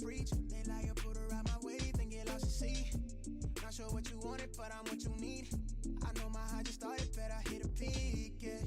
preach. They lie, you put her out my way, think it lost your seat. Not sure what you wanted, but I'm what you need. I know my high just started, bet I hit a peak, yeah.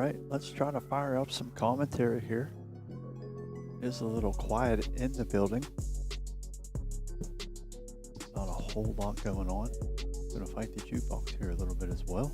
right, let's try to fire up some commentary here. It's a little quiet in the building. Not a whole lot going on. Gonna fight the jukebox here a little bit as well.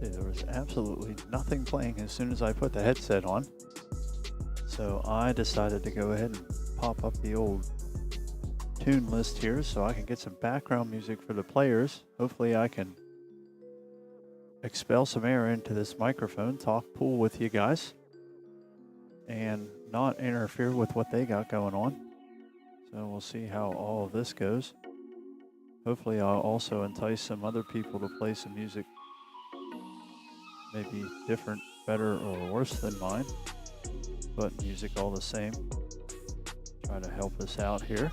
See, there was absolutely nothing playing as soon as I put the headset on. So I decided to go ahead and pop up the old tune list here so I can get some background music for the players. Hopefully I can expel some air into this microphone, talk pool with you guys, and not interfere with what they got going on. So we'll see how all of this goes. Hopefully I'll also entice some other people to play some music, maybe different, better, or worse than mine, but music all the same. Try to help us out here.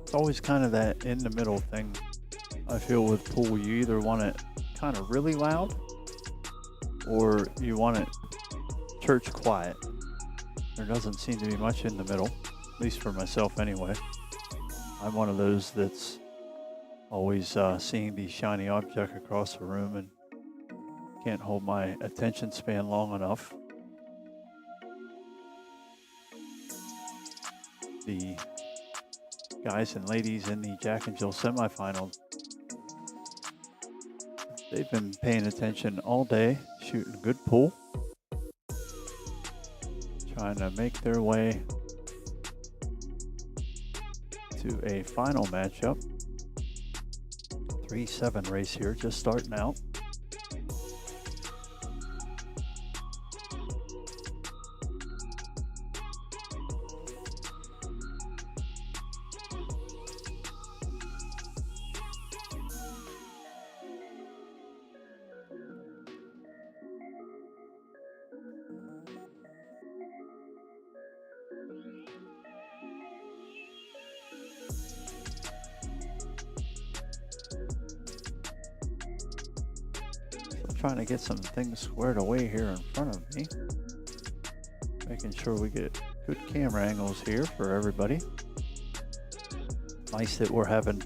It's always kind of that in the middle thing, I feel, with pool. You either want it kind of really loud or you want it church quiet. There doesn't seem to be much in the middle, at least for myself anyway. I'm one of those that's always seeing the shiny object across the room and can't hold my attention span long enough. The guys and ladies in the Jack and Jill semifinal, they've been paying attention all day, shooting good pool, trying to make their way to a final matchup. 3-7 race here, just starting out. Trying to get some things squared away here in front of me. Making sure we get good camera angles here for everybody. Nice that we're having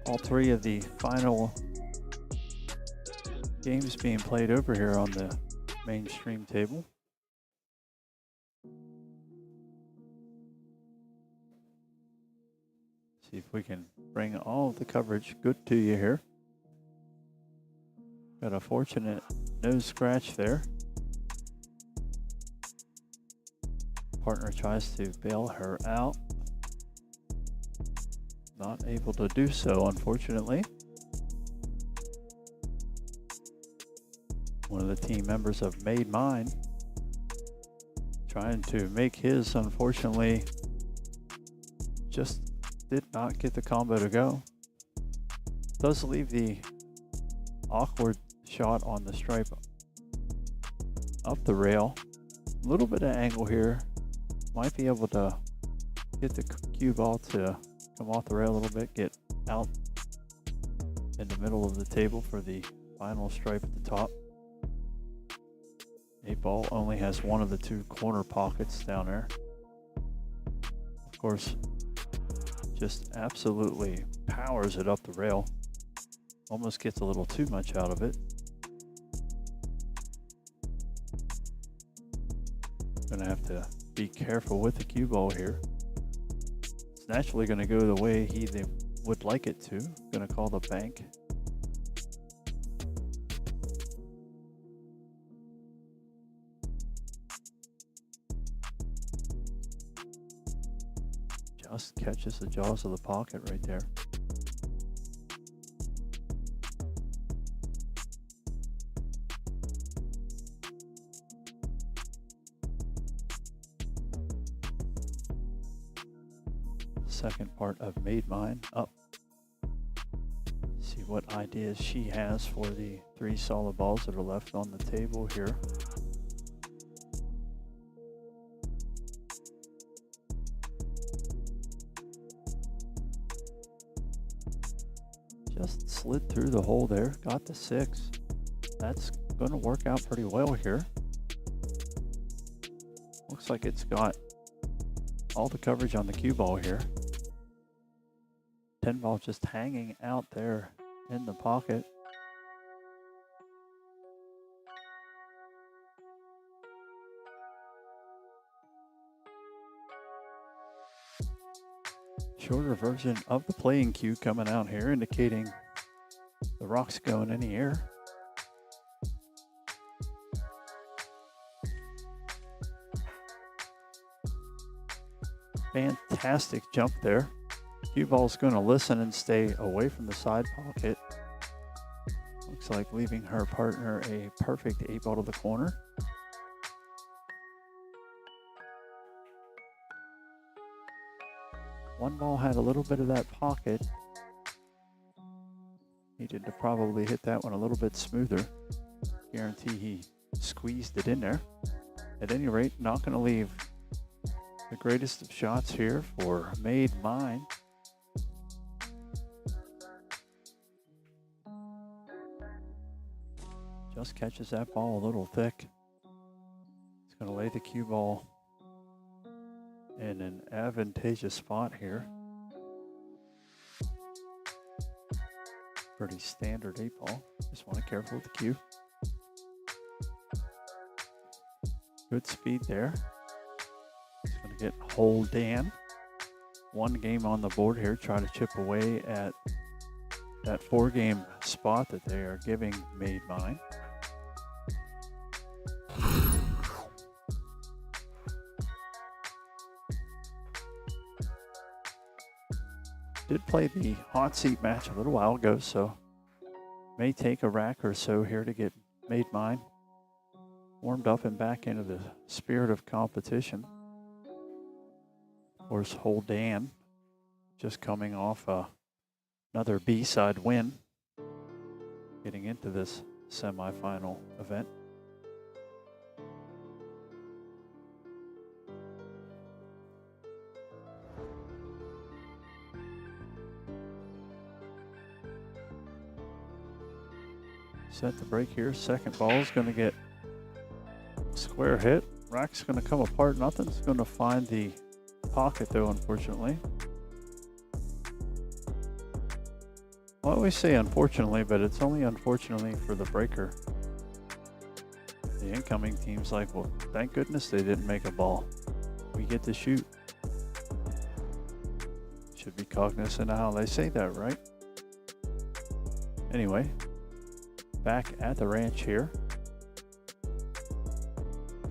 all three of the final games being played over here on the mainstream table. See if we can bring all the coverage good to you here. Got a fortunate nose scratch there. Partner tries to bail her out. Not able to do so, unfortunately. One of the team members of Made Mine trying to make his, unfortunately, just did not get the combo to go. Does leave the awkward shot on the stripe up the rail. A little bit of angle here. Might be able to get the cue ball to come off the rail a little bit, get out in the middle of the table for the final stripe at the top. 8-ball only has one of the two corner pockets down there. Of course, just absolutely powers it up the rail. Almost gets a little too much out of it. Gonna have to be careful with the cue ball here. It's naturally gonna go the way he would like it to. Gonna call the bank. Just catches the jaws of the pocket right there. Second part of Made Mine up. See what ideas she has for the 3 solid balls that are left on the table here. Just slid through the hole there, got the 6. That's going to work out pretty well here. Looks like it's got all the coverage on the cue ball here. 10 ball just hanging out there in the pocket. Shorter version of the playing cue coming out here, indicating the rock's going in the air. Fantastic jump there. Cue ball's going to listen and stay away from the side pocket. Looks like leaving her partner a perfect 8 ball to the corner. One ball had a little bit of that pocket. Needed to probably hit that one a little bit smoother. Guarantee he squeezed it in there. At any rate, not going to leave the greatest of shots here for Made Mine. Just catches that ball a little thick. It's going to lay the cue ball in an advantageous spot here. Pretty standard 8 ball. Just want to be careful with the cue. Good speed there. It's going to get hole Dan. 1 game on the board here. Try to chip away at that 4-game spot that they are giving Made Mine. Did play the hot seat match a little while ago, so may take a rack or so here to get Made Mine warmed up and back into the spirit of competition. Of course, Hole Dan just coming off another B-side win, getting into this semifinal event. Set the break here. Second ball is going to get square hit. Rack's going to come apart. Nothing's going to find the pocket though, unfortunately. Well, I always say unfortunately, but it's only unfortunately for the breaker. The incoming team's like, well, thank goodness they didn't make a ball. We get to shoot. Should be cognizant of how they say that, right? Anyway. Back at the ranch here.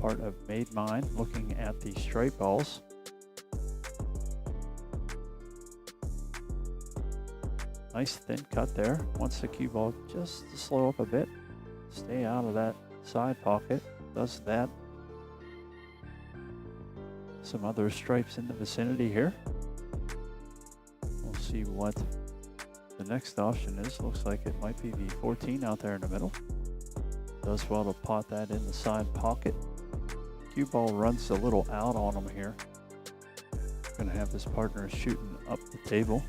Part of Made Mine, looking at the straight balls. Nice thin cut there. Wants the cue ball just to slow up a bit. Stay out of that side pocket. Does that. Some other stripes in the vicinity here. We'll see what the next option is. Looks like it might be the 14 out there in the middle. Does well to pot that in the side pocket. Cue ball runs a little out on him here. Going to have his partner shooting up the table.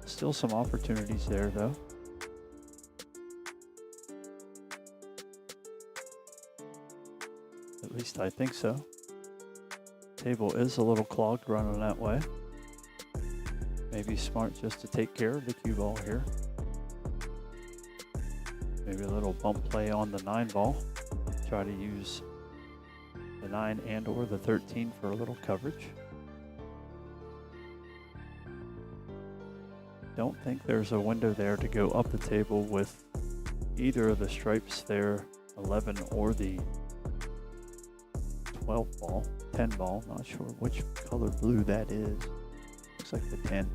Still some opportunities there though. At least I think so. Table is a little clogged running that way. Maybe smart just to take care of the cue ball here. Maybe a little bump play on the 9 ball. Try to use the 9 and or the 13 for a little coverage. Don't think there's a window there to go up the table with either of the stripes there, 11 or the 12 ball, 10 ball. Not sure which color blue that is. Looks like the 10.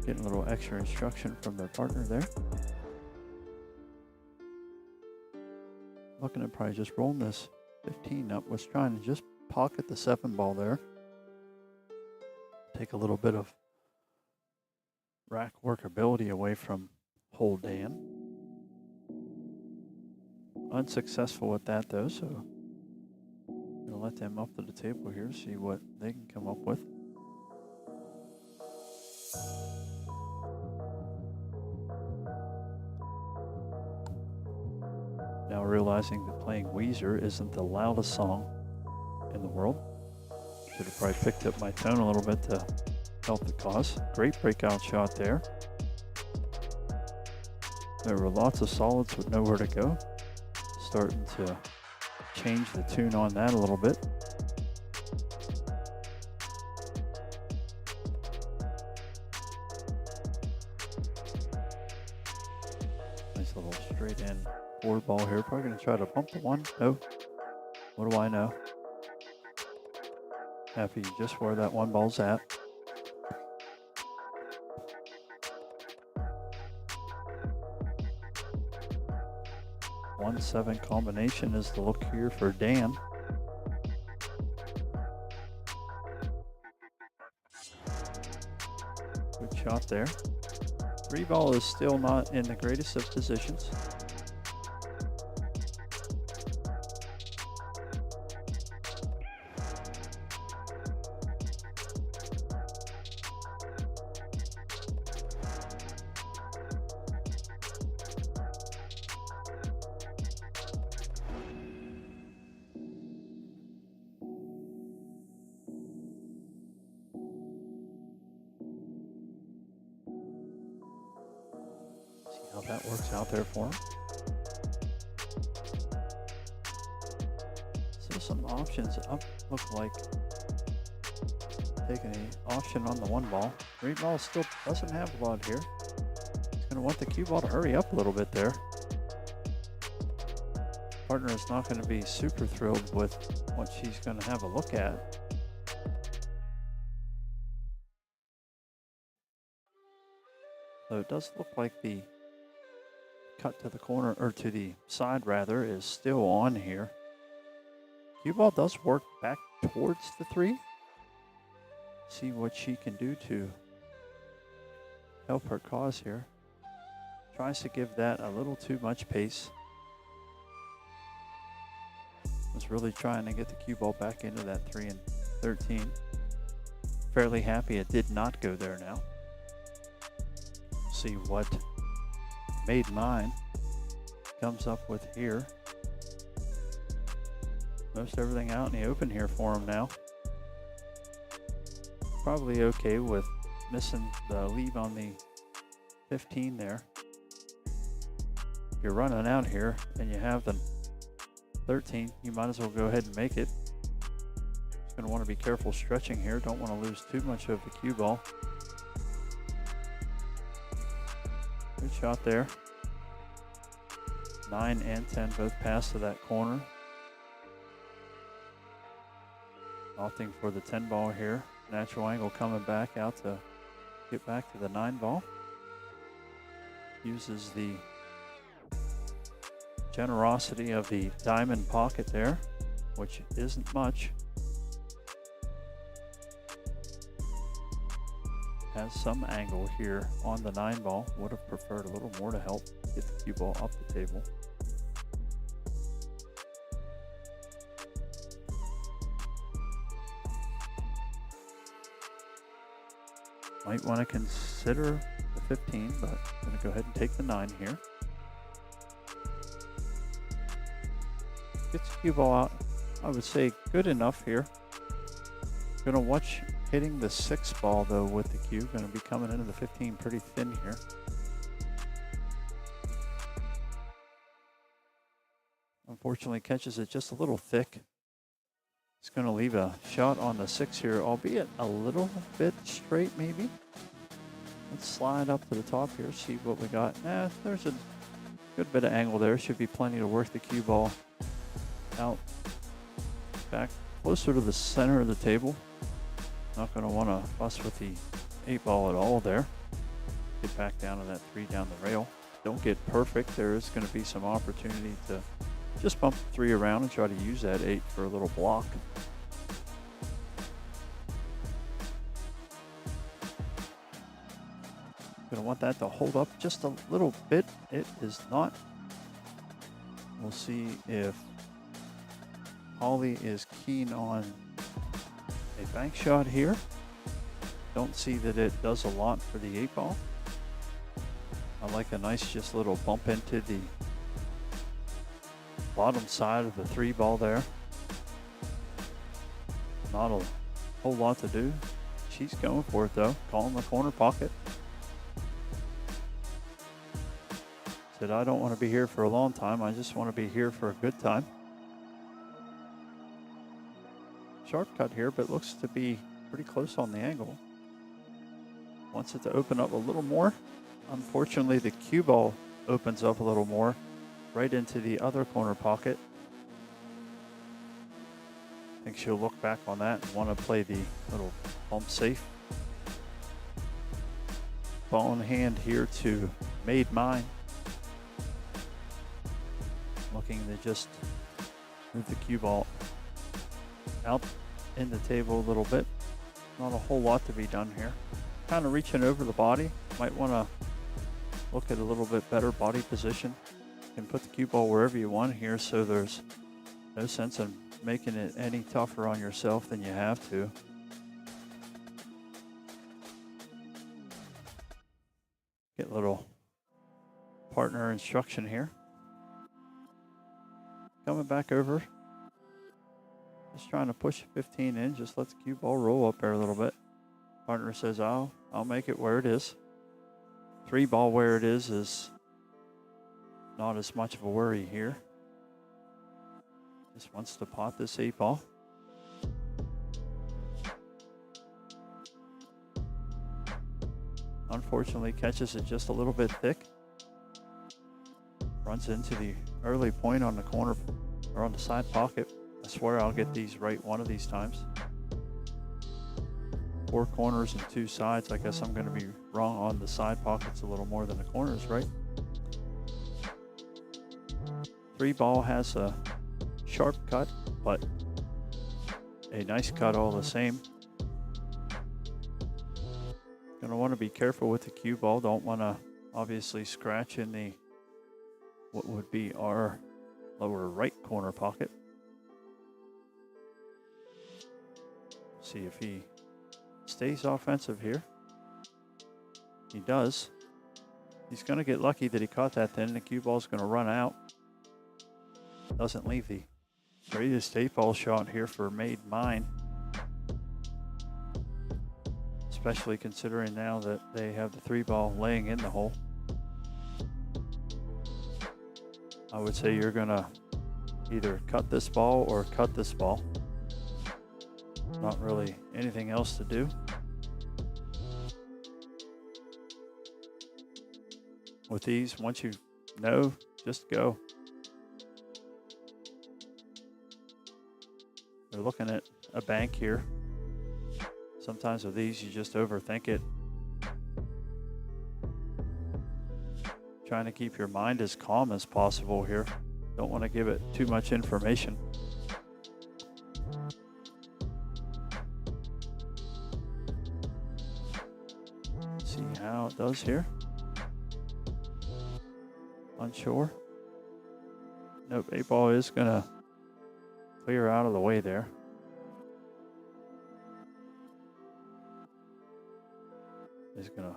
Getting a little extra instruction from their partner there. Looking at probably just rolling this 15 up. Was trying to just pocket the 7 ball there. Take a little bit of rack workability away from Hole Dan. Unsuccessful with that though, so I'm gonna let them up to the table here, see what they can come up with. Now realizing that playing Weezer isn't the loudest song in the world. Should have probably picked up my tone a little bit to help the cause. Great breakout shot there. There were lots of solids with nowhere to go. Starting to change the tune on that a little bit. Nice little straight in forward ball here. Probably going to try to bump the one. No. What do I know? Happy just where that one ball's at. 1-7 combination is the look here for Dan. Good shot there. 3 ball is still not in the greatest of positions. How that works out there for him. So some options up. Look like taking an option on the 1 ball. 3 ball still doesn't have a lot here. He's going to want the cue ball to hurry up a little bit there. Partner is not going to be super thrilled with what she's going to have a look at. So it does look like the cut to the corner, or to the side rather, is still on here. Cue ball does work back towards the 3. See what she can do to help her cause here. Tries to give that a little too much pace. Was really trying to get the cue ball back into that 3 and 13. Fairly happy it did not go there now. See what Made Mine comes up with here. Most everything out in the open here for him now. Probably okay with missing the lead on the 15 there. If you're running out here and you have the 13, you might as well go ahead and make it. Just going to want to be careful stretching here. Don't want to lose too much of the cue ball. Good shot there. 9 and 10 both pass to that corner. Opting for the 10 ball here. Natural angle coming back out to get back to the 9 ball. Uses the generosity of the diamond pocket there, which isn't much. Has some angle here on the 9 ball. Would have preferred a little more to help get the cue ball up the table. Might want to consider the 15, but I'm going to go ahead and take the 9 here. Gets the cue ball out, I would say good enough here. Going to watch hitting the 6 ball though with the cue. Going to be coming into the 15 pretty thin here. Unfortunately catches it just a little thick. It's going to leave a shot on the 6 here, albeit a little bit straight maybe. Let's slide up to the top here, see what we got. There's a Good bit of angle there. Should be plenty to work the cue ball out back closer to the center of the table. Not going to want to fuss with the 8-ball at all there. Get back down to that 3 down the rail. Don't get perfect. There is going to be some opportunity to just bump the 3 around and try to use that 8 for a little block. Going to want that to hold up just a little bit. It is not. We'll see if Holly is keen on a bank shot here. Don't see that it does a lot for the 8-ball. I like a nice just little bump into the bottom side of the 3-ball there. Not a whole lot to do. She's going for it though, calling the corner pocket. Said, I don't want to be here for a long time. I just want to be here for a good time. Sharp cut here, but looks to be pretty close on the angle. Wants it to open up a little more. Unfortunately, the cue ball opens up a little more right into the other corner pocket. I think she'll look back on that and want to play the little bump safe. Ball in hand here to Made Mine. Looking to just move the cue ball out in the table a little bit. Not a whole lot to be done here. Kind of reaching over the body. Might want to look at a little bit better body position. You can put the cue ball wherever you want here, so there's no sense in making it any tougher on yourself than you have to. Get a little partner instruction here. Coming back over. Just trying to push 15 in. Just let the cue ball roll up there a little bit. Partner says, I'll make it where it is. 3-ball where it is not as much of a worry here. Just wants to pot this 8-ball. Unfortunately, catches it just a little bit thick. Runs into the early point on the corner or on the side pocket. I swear I'll get these right one of these times. 4 corners and 2 sides. I guess I'm going to be wrong on the side pockets a little more than the corners, right? 3-ball has a sharp cut, but a nice cut all the same. Going to want to be careful with the cue ball. Don't want to obviously scratch in the what would be our lower right corner pocket. See if he stays offensive here. He does. He's going to get lucky that he caught that then. The cue ball's going to run out. Doesn't leave the greatest 8-ball shot here for Made Mine. Especially considering now that they have the 3-ball laying in the hole. I would say you're going to either cut this ball or cut this ball. Not really anything else to do. With these, once you know, just go. They're looking at a bank here. Sometimes with these, you just overthink it. Trying to keep your mind as calm as possible here. Don't want to give it too much information. See how it does here. Unsure. Nope, 8-ball is going to clear out of the way there. Is going to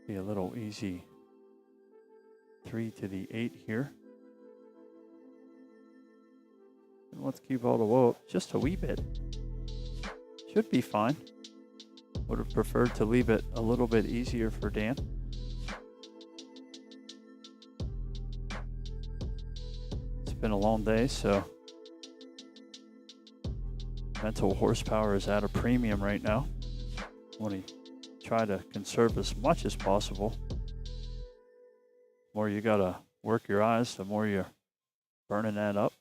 be a little easy 3 to the 8 here. And wants cue ball to whoa up just a wee bit. Should be fine. Would have preferred to leave it a little bit easier for Dan. It's been a long day, so mental horsepower is at a premium right now. Want to try to conserve as much as possible more you gotta work your eyes, the more you're burning that up.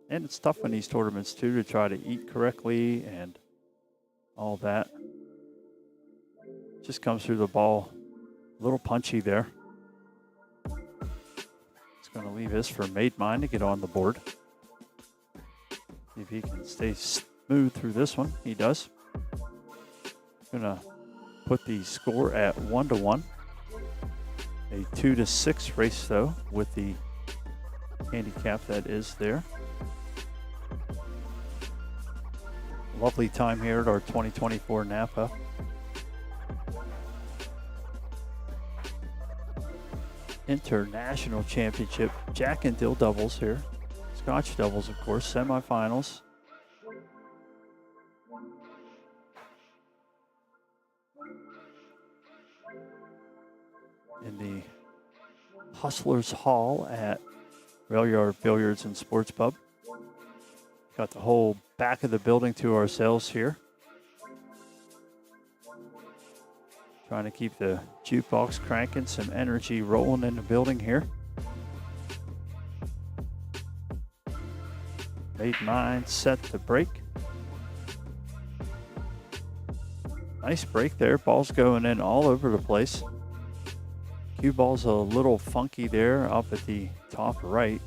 And it's tough in these tournaments too to try to eat correctly and all that. Just comes through the ball a little punchy there. It's going to leave this for Made Mine to get on the board. See if he can stay smooth through this one. He does. Going to put the score at 1-1. A 2-6 race though, with the handicap that is there. Lovely time here at our 2024 NAPA. International Championship. Jack and Dill doubles here. Scotch doubles, of course. Semifinals. In the Hustlers Hall at Railyard Billiards and Sports Pub. Got the whole back of the building to ourselves here. Trying to keep the jukebox cranking, some energy rolling in the building here. Made Mine set to break. Nice break there. Ball's going in all over the place. Cue ball's a little funky there up at the top right.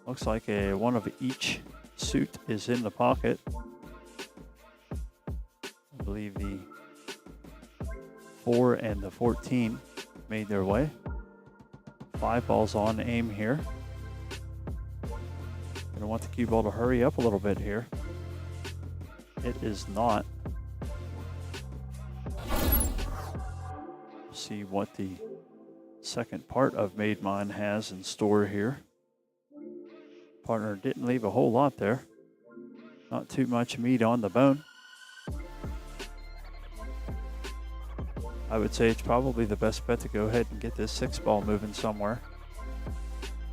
Looks like one of each suit is in the pocket. I believe the 4 and the 14 made their way. 5 balls on aim here. Gonna want the cue ball to hurry up a little bit here. It is not. See what the second part of Made Mine has in store here. Partner didn't leave a whole lot there. Not too much meat on the bone. I would say it's probably the best bet to go ahead and get this 6 ball moving somewhere.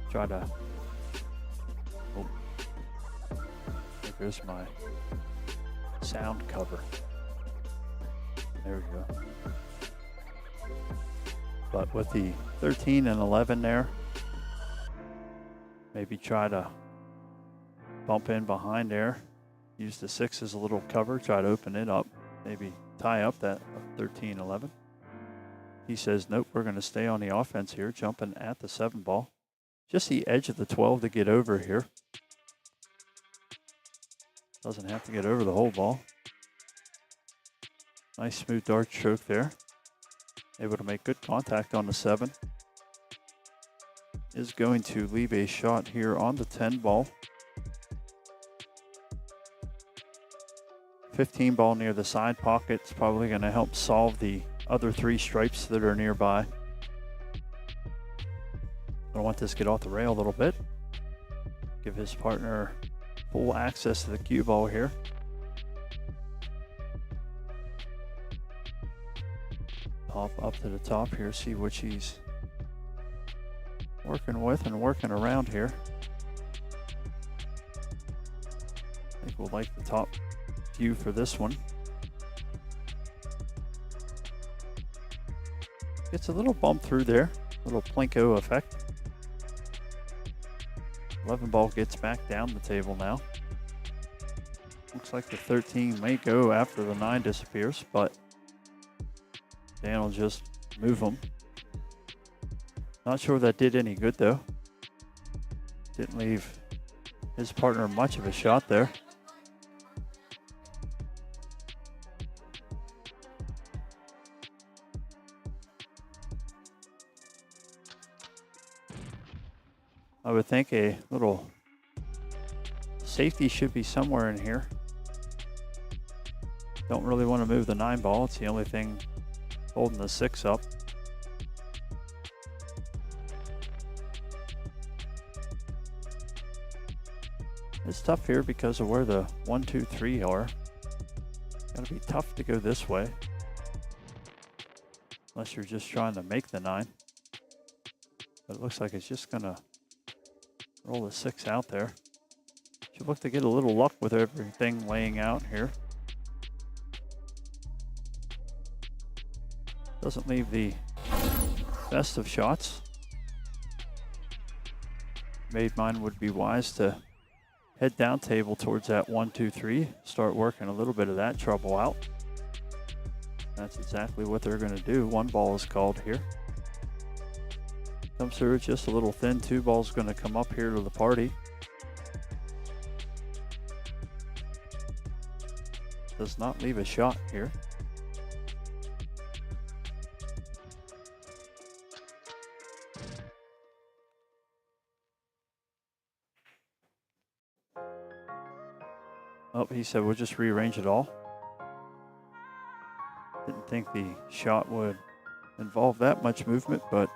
Try to, oh, there goes my sound cover. There we go. But with the 13 and 11 there, maybe try to bump in behind there. Use the 6 as a little cover, try to open it up. Maybe tie up that 13, 11. He says, nope, we're going to stay on the offense here, jumping at the 7 ball. Just the edge of the 12 to get over here. Doesn't have to get over the whole ball. Nice smooth dart stroke there. Able to make good contact on the 7. Is going to leave a shot here on the 10 ball. 15 ball near the side pocket is probably going to help solve the other 3 stripes that are nearby. I want this to get off the rail a little bit. Give his partner full access to the cue ball here. Pop up to the top here, see what she's working with and working around here. I think we'll like the top view for this one. Gets a little bump through there, a little plinko effect. 11 ball gets back down the table now. Looks like the 13 may go after the 9 disappears, but Dan will just move them. Not sure that did any good though. Didn't leave his partner much of a shot there. I would think a little safety should be somewhere in here. Don't really want to move the 9 ball. It's the only thing holding the 6 up. It's tough here because of where the 1, 2, 3 are. Gotta be tough to go this way. Unless you're just trying to make the 9. But it looks like it's just gonna roll the 6 out there. Should look to get a little luck with everything laying out here. Doesn't leave the best of shots. Made mine would be wise to head down table towards that 1, 2, 3. Start working a little bit of that trouble out. That's exactly what they're going to do. 1 ball is called here. Comes through just a little thin. 2 balls going to come up here to the party. Does not leave a shot here. Oh, he said we'll just rearrange it all. Didn't think the shot would involve that much movement, but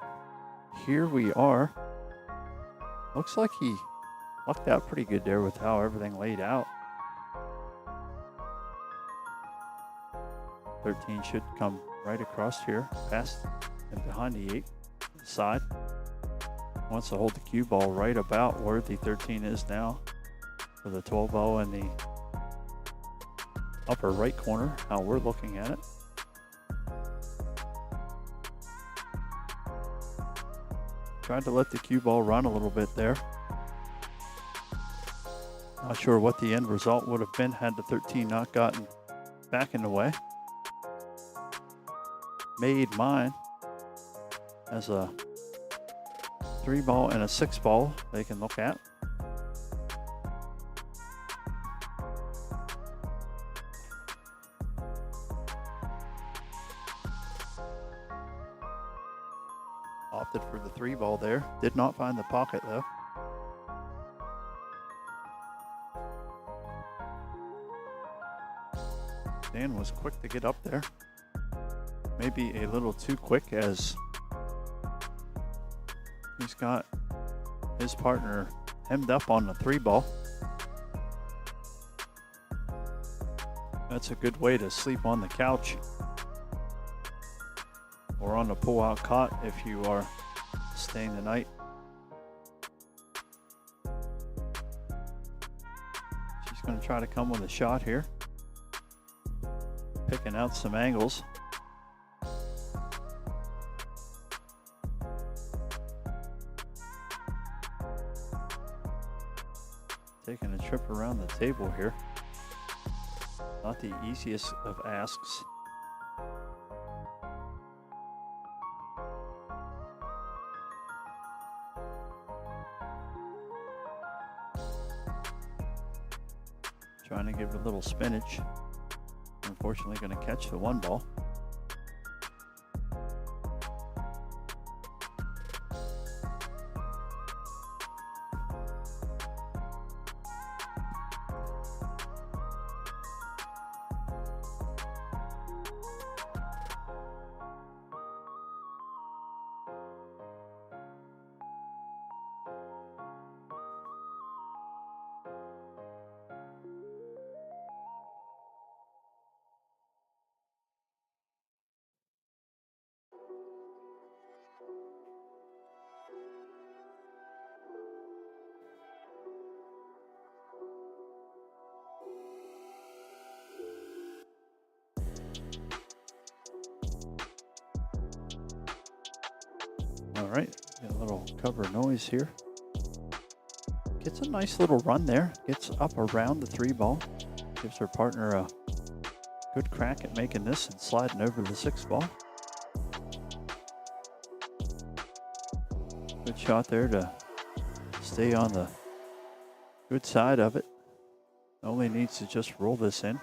here we are. Looks like he lucked out pretty good there with how everything laid out. 13 should come right across here, past and behind the 8 side. Wants to hold the cue ball right about where the 13 is now, for the 12-0 in the upper right corner, how we're looking at it. Tried to let the cue ball run a little bit there. Not sure what the end result would have been had the 13 not gotten back in the way. Made mine as a 3-ball and a 6-ball they can look at. Opted for the 3-ball there. Did not find the pocket though. Dan was quick to get up there. Maybe a little too quick, as he's got his partner hemmed up on the 3-ball. That's a good way to sleep on the couch or on the pull-out cot if you are staying the night. She's going to try to come with a shot here. Picking out some angles. Taking a trip around the table here. Not the easiest of asks. Trying to give it a little spinach. Unfortunately going to catch the 1-ball. All right, get a little cover noise here. Gets a nice little run there. Gets up around the 3-ball. Gives her partner a good crack at making this and sliding over the 6-ball. Good shot there to stay on the good side of it. Only needs to just roll this in.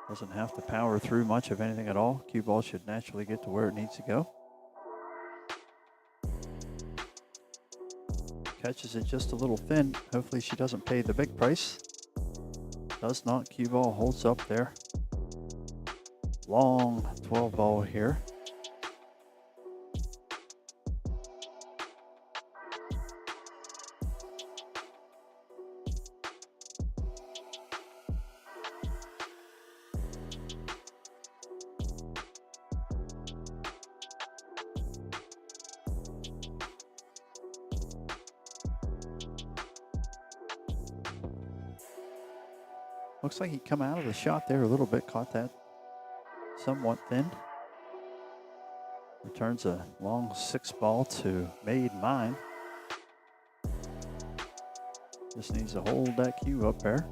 Doesn't have to power through much of anything at all. Cue ball should naturally get to where it needs to go. Catches it just a little thin. Hopefully she doesn't pay the big price. Does not. Cue ball holds up there. Long 12-ball here. Looks like he come out of the shot there a little bit, caught that somewhat thin. Returns a long 6-ball to made mine. Just needs to hold that cue up there.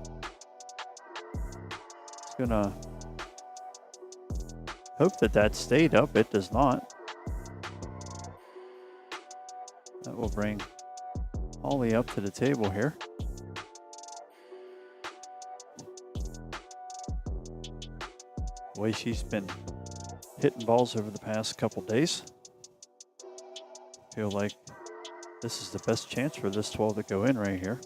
It's gonna hope that that stayed up. It does not. That will bring Holly up to the table here. The way she's been hitting balls over the past couple days, feel like this is the best chance for this 12 to go in right here.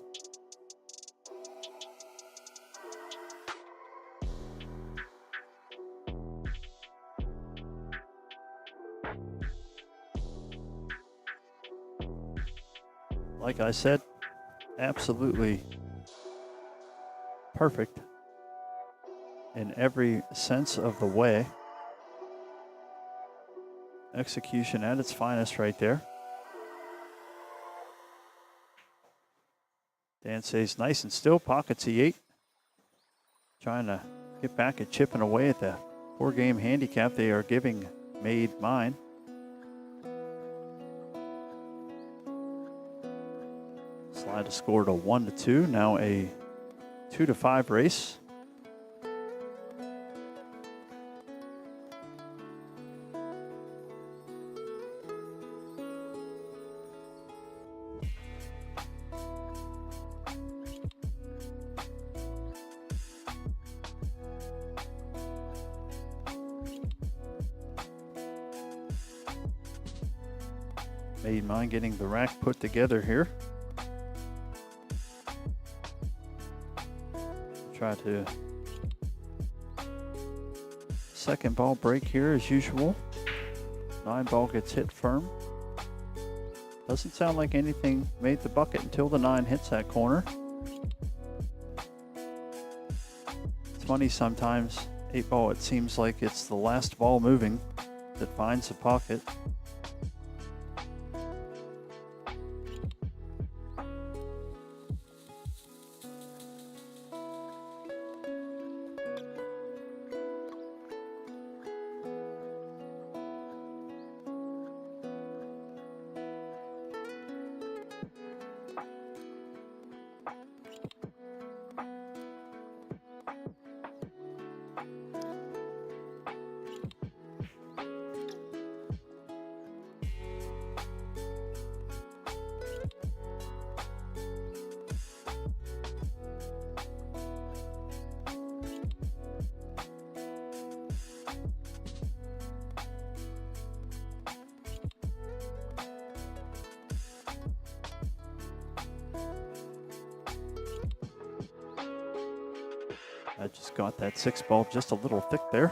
Like I said, absolutely perfect in every sense of the way. Execution at its finest right there. Dan stays nice and still, pockets the 8. Trying to get back and chipping away at the 4-game handicap they are giving made mine. Slide a score to 1-2. Now a 2-5 race. Made mine getting the rack put together here. Try to second ball break here as usual. 9-ball gets hit firm. Doesn't sound like anything made the bucket until the 9 hits that corner. It's funny sometimes, 8-ball, it seems like it's the last ball moving that finds the pocket. I just got that 6-ball just a little thick there.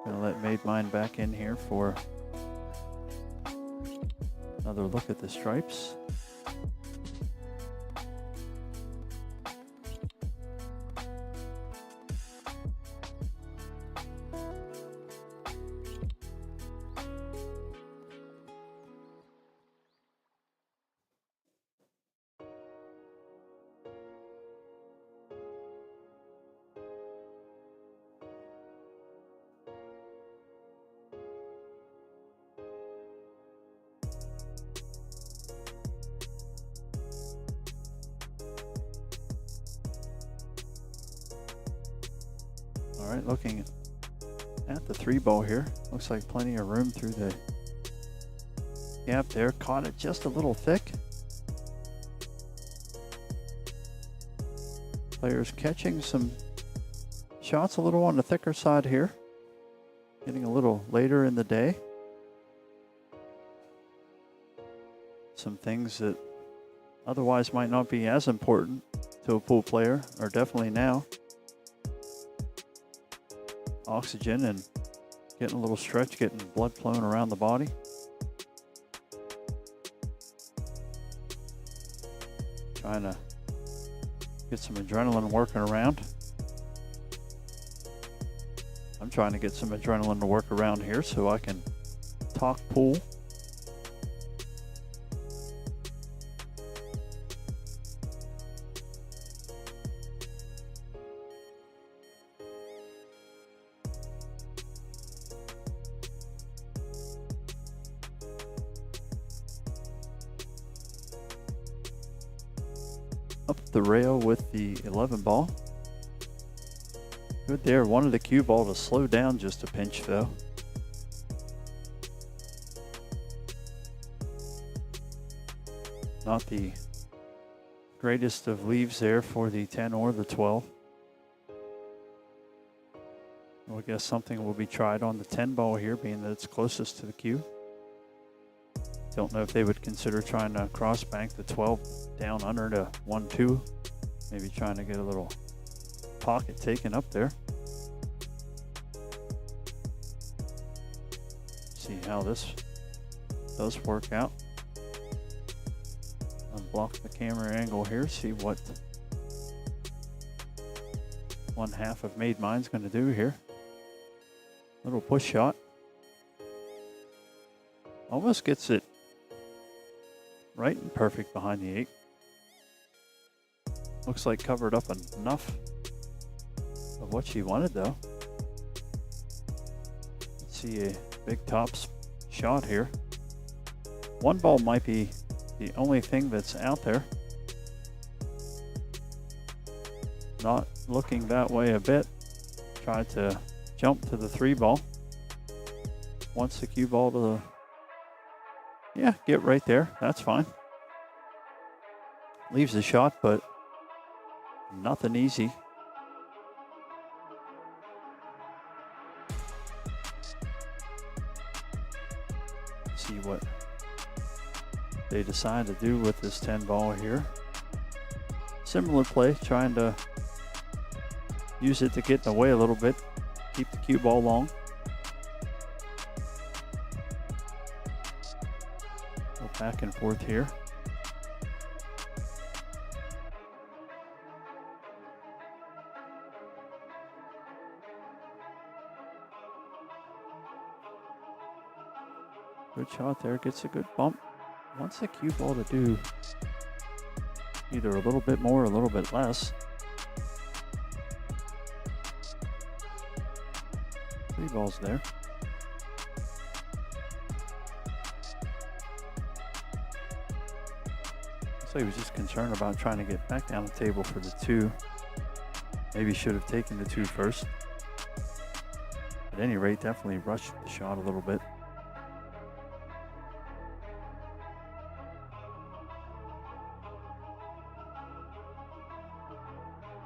Gonna let made mine back in here for another look at the stripes. All right, looking at the 3-ball here. Looks like plenty of room through the gap there. Caught it just a little thick. Players catching some shots a little on the thicker side here. Getting a little later in the day. Some things that otherwise might not be as important to a pool player are definitely now. Oxygen and getting a little stretch, getting blood flowing around the body. Trying to get some adrenaline working around. I'm trying to get some adrenaline to work around here so I can talk pool. the rail with the 11 ball. Good there. Wanted the cue ball to slow down just a pinch though. Not the greatest of leaves there for the 10 or the 12. I guess something will be tried on the 10 ball here, being that it's closest to the cue. Don't know if they would consider trying to cross bank the 12 down under to 1-2. Maybe trying to get a little pocket taken up there. See how this does work out. Unblock the camera angle here, see what one half of Made Mine's going to do here. Little push shot. Almost gets it right and perfect behind the 8. Looks like covered up enough of what she wanted though. Let's see a big tops shot here. One ball might be the only thing that's out there. Not looking that way a bit. Tried to jump to the 3 ball. Wants the cue ball to the, yeah, get right there. That's fine. Leaves the shot, but nothing easy. See what they decide to do with this 10 ball here. Similar play, trying to use it to get in the way a little bit. Keep the cue ball long. Go back and forth here. Good shot there, gets a good bump. Wants the cue ball to do either a little bit more or a little bit less. 3 balls there. Looks like he was just concerned about trying to get back down the table for the 2. Maybe should have taken the 2 first. At any rate, definitely rushed the shot a little bit.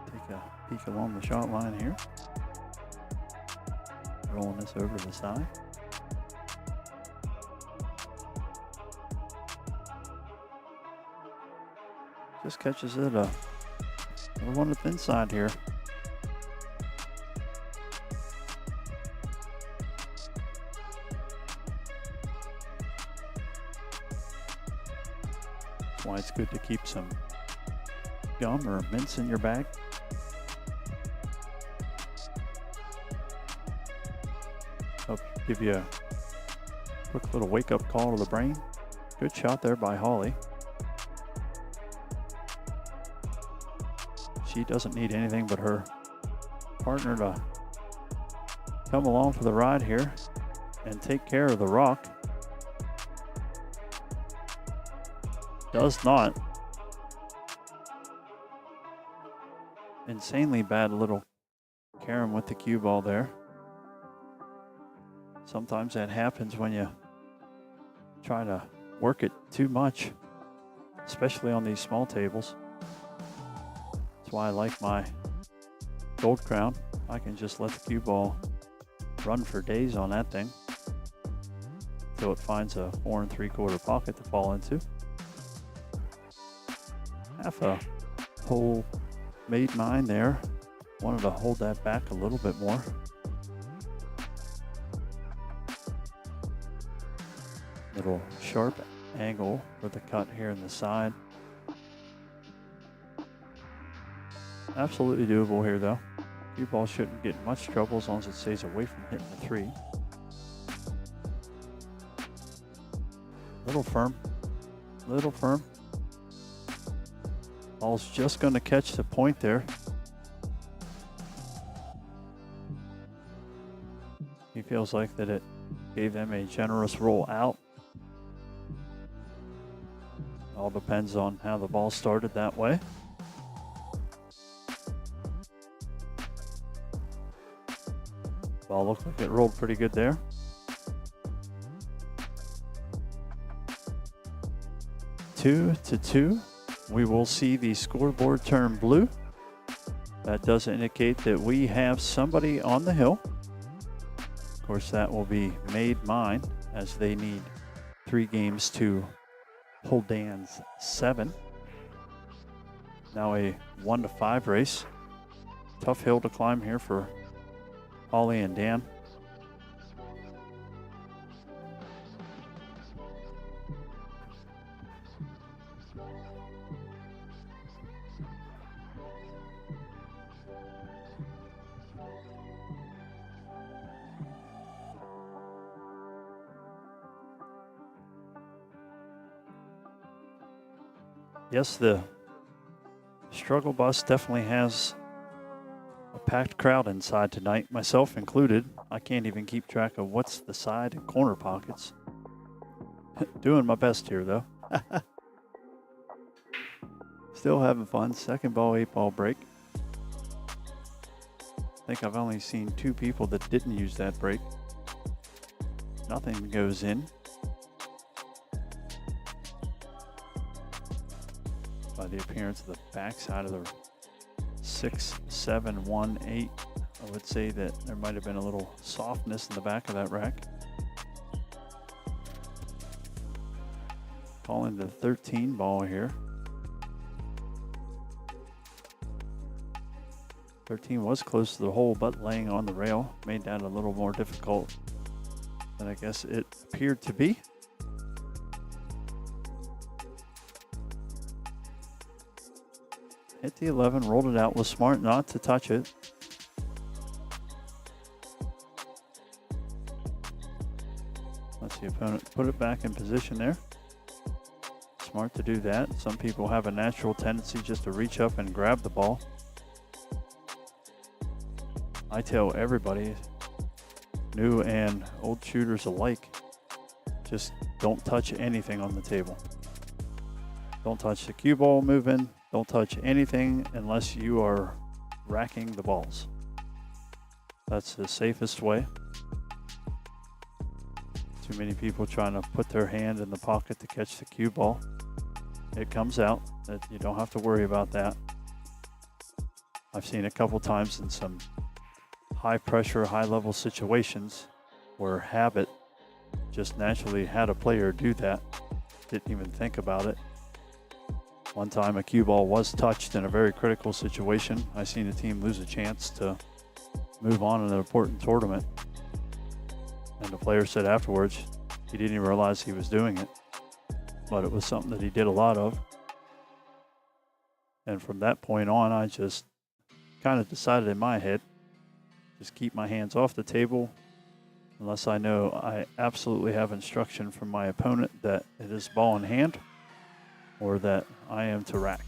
Take a peek along the shot line here. Rolling this over to the side. Just catches it a one to the thin side here. That's why it's good to keep some gum or mints in your bag. Help give you a quick little wake-up call to the brain. Good shot there by Holly. She doesn't need anything but her partner to come along for the ride here and take care of the rock. Does not. Insanely bad little carom with the cue ball there. Sometimes that happens when you try to work it too much, especially on these small tables. That's why I like my Gold Crown. I can just let the cue ball run for days on that thing until it finds a 4 3/4 pocket to fall into. Half a hole Made Mine there. Wanted to hold that back a little bit more. Little sharp angle for the cut here in the side. Absolutely doable here though. Cue ball shouldn't get in much trouble as long as it stays away from hitting the 3. Little firm. Little firm. Ball's just going to catch the point there. He feels like that it gave them a generous roll out. All depends on how the ball started that way. Ball looked like it rolled pretty good there. Two to two. We will see the scoreboard turn blue. That does indicate that we have somebody on the hill. Of course, that will be Made Mine, as they need 3 games to hold Dan's 7. Now a 1-5 race. Tough hill to climb here for Holly and Dan. Yes, the struggle bus definitely has a packed crowd inside tonight, myself included. I can't even keep track of what's the side and corner pockets. Doing my best here, though. Still having fun. Second ball, 8-ball break. I think I've only seen 2 people that didn't use that break. Nothing goes in. By the appearance of the backside of the 6, 7, 1, 8, I would say that there might have been a little softness in the back of that rack. Calling the 13 ball here. 13 was close to the hole, but laying on the rail made that a little more difficult than I guess it appeared to be. Hit the 11, rolled it out, was smart not to touch it. Let's the opponent put it back in position there. Smart to do that. Some people have a natural tendency just to reach up and grab the ball. I tell everybody, new and old shooters alike, just don't touch anything on the table. Don't touch the cue ball moving. Don't touch anything unless you are racking the balls. That's the safest way. Too many people trying to put their hand in the pocket to catch the cue ball. It comes out. You don't have to worry about that. I've seen a couple times in some high pressure, high level situations where habit just naturally had a player do that. Didn't even think about it. One time a cue ball was touched in a very critical situation. I seen a team lose a chance to move on in an important tournament. And the player said afterwards, he didn't even realize he was doing it, but it was something that he did a lot of. And from that point on, I just kind of decided in my head, just keep my hands off the table unless I know I absolutely have instruction from my opponent that it is ball in hand or that I am to rack.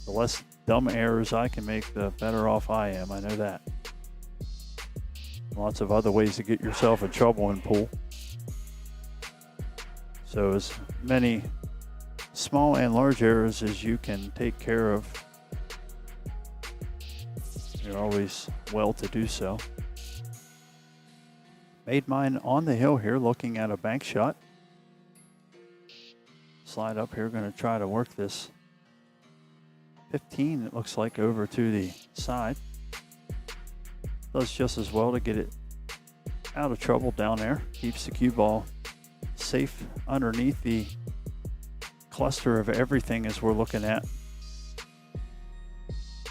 The less dumb errors I can make, the better off I am. I know that. Lots of other ways to get yourself in trouble in pool. So as many small and large errors as you can take care of, you're always well to do so. Made Mine on the hill here, looking at a bank shot. Slide up here, going to try to work this 15, it looks like, over to the side. Does just as well to get it out of trouble down there. Keeps the cue ball safe underneath the cluster of everything as we're looking at.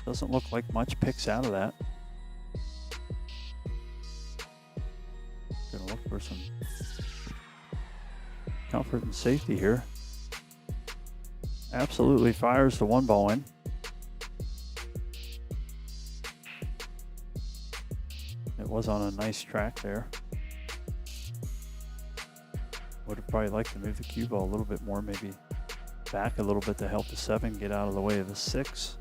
Doesn't look like much picks out of that. Gonna look for some comfort and safety here. Absolutely fires the 1 ball in. It was on a nice track there. Would have probably liked to move the cue ball a little bit more, maybe back a little bit to help the 7 get out of the way of the 6.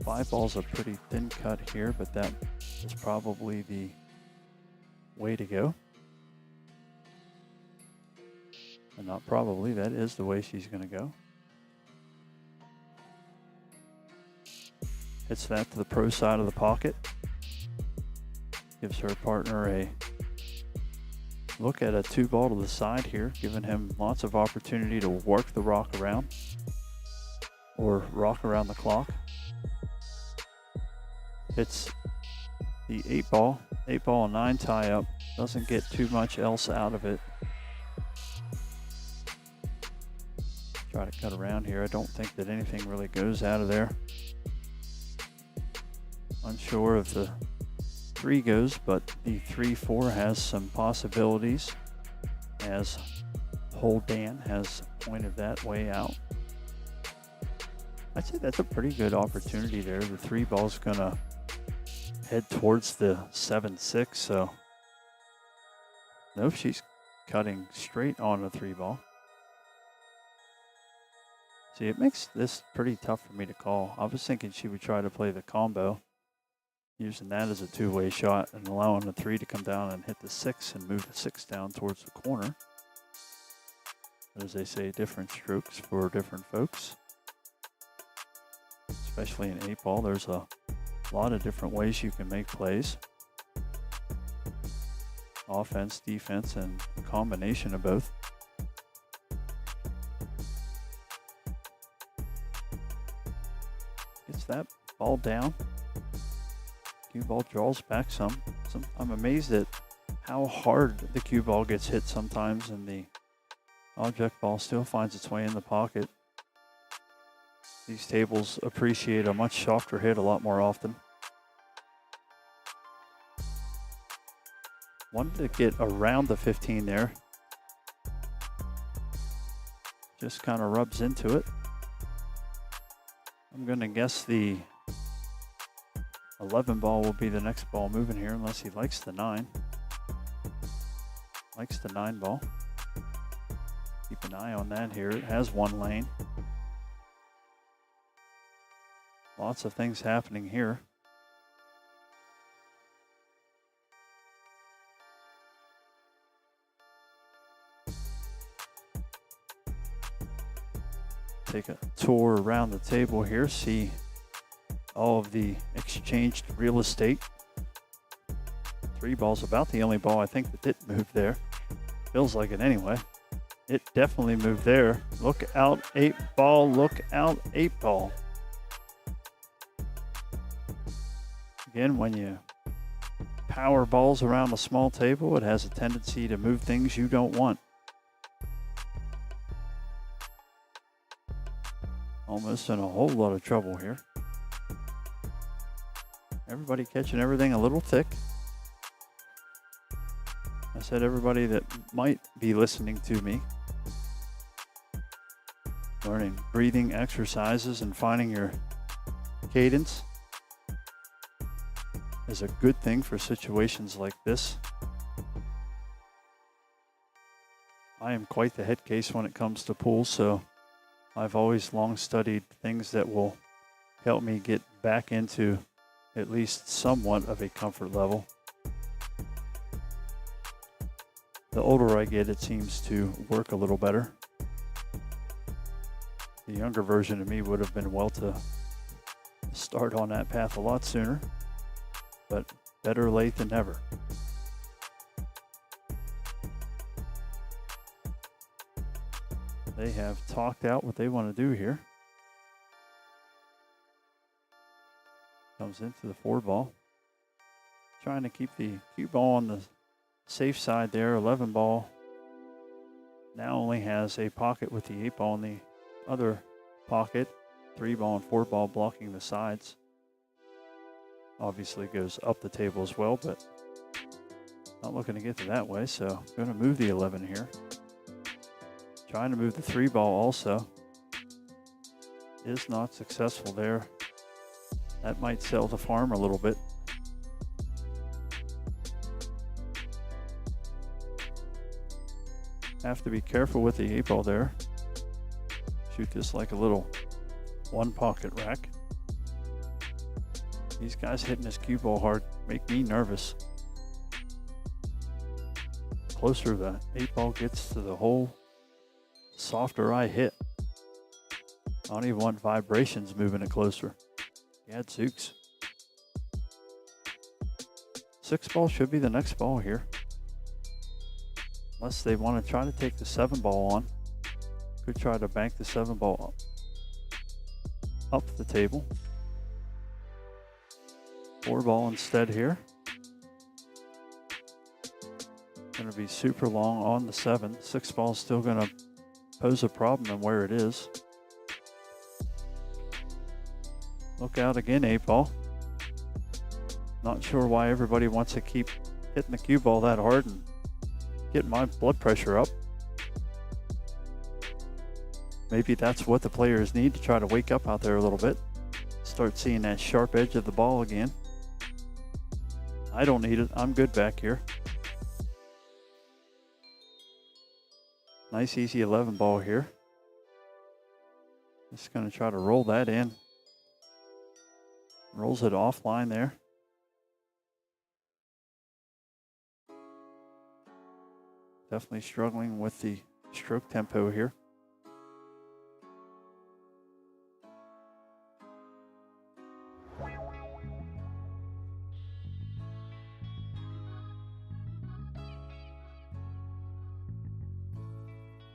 5 ball's a pretty thin cut here, but that is probably the way to go. And not probably, that is the way she's going to go. Hits that to the pro side of the pocket. Gives her partner a look at a 2-ball to the side here, giving him lots of opportunity to work the rock around or rock around the clock. Hits the 8-ball. 8-ball 9 tie up. Doesn't get too much else out of it. Try to cut around here. I don't think that anything really goes out of there. Unsure if the 3 goes, but the 3-4 has some possibilities, as Hole Dan has pointed that way out. I'd say that's a pretty good opportunity there. The 3-ball's gonna head towards the 7-6, so nope, she's cutting straight on the 3-ball. See, it makes this pretty tough for me to call. I was thinking she would try to play the combo, using that as a 2-way shot and allowing the 3 to come down and hit the 6 and move the 6 down towards the corner. But as they say, different strokes for different folks. Especially in 8-ball, there's a lot of different ways you can make plays. Offense, defense, and a combination of both. Gets that ball down. Cue ball draws back some. I'm amazed at how hard the cue ball gets hit sometimes, and the object ball still finds its way in the pocket. These tables appreciate a much softer hit a lot more often. Wanted to get around the 15 there. Just kind of rubs into it. I'm going to guess the 11 ball will be the next ball moving here, unless he likes the 9. Likes the 9 ball. Keep an eye on that here. It has 1 lane. Lots of things happening here. Take a tour around the table here, see all of the exchanged real estate. 3 ball's about the only ball I think that didn't move there. Feels like it anyway. It definitely moved there. Look out, 8-ball, look out, 8-ball. Again, when you power balls around a small table, it has a tendency to move things you don't want. Almost in a whole lot of trouble here. Everybody catching everything a little thick. I said everybody that might be listening to me. Learning breathing exercises and finding your cadence is a good thing for situations like this. I am quite the head case when it comes to pools, so I've always long studied things that will help me get back into at least somewhat of a comfort level. The older I get, it seems to work a little better. The younger version of me would have been well to start on that path a lot sooner, but better late than never. They have talked out what they want to do here. Comes into the 4-ball. Trying to keep the cue ball on the safe side there. 11 ball now only has a pocket with the 8-ball in the other pocket. 3-ball and 4-ball blocking the sides. Obviously goes up the table as well, but not looking to get to that way, so going to move the 11 here. Trying to move the 3-ball also. Is not successful there. That might sell the farm a little bit. Have to be careful with the 8-ball there. Shoot this like a little 1-pocket rack. These guys hitting this cue ball hard make me nervous. Closer the 8-ball gets to the hole, softer I hit. I don't even want vibrations moving it closer. Gadzooks. 6 ball should be the next ball here. Unless they want to try to take the 7 ball on. Could try to bank the 7 ball up the table. 4 ball instead here. Going to be super long on the 7. 6 ball is still going to pose a problem in where it is. Look out again, 8 ball. Not sure why everybody wants to keep hitting the cue ball that hard and getting my blood pressure up. Maybe that's what the players need to try to wake up out there a little bit. Start seeing that sharp edge of the ball again. I don't need it. I'm good back here. Nice easy 11 ball here. Just going to try to roll that in. Rolls it offline there. Definitely struggling with the stroke tempo here.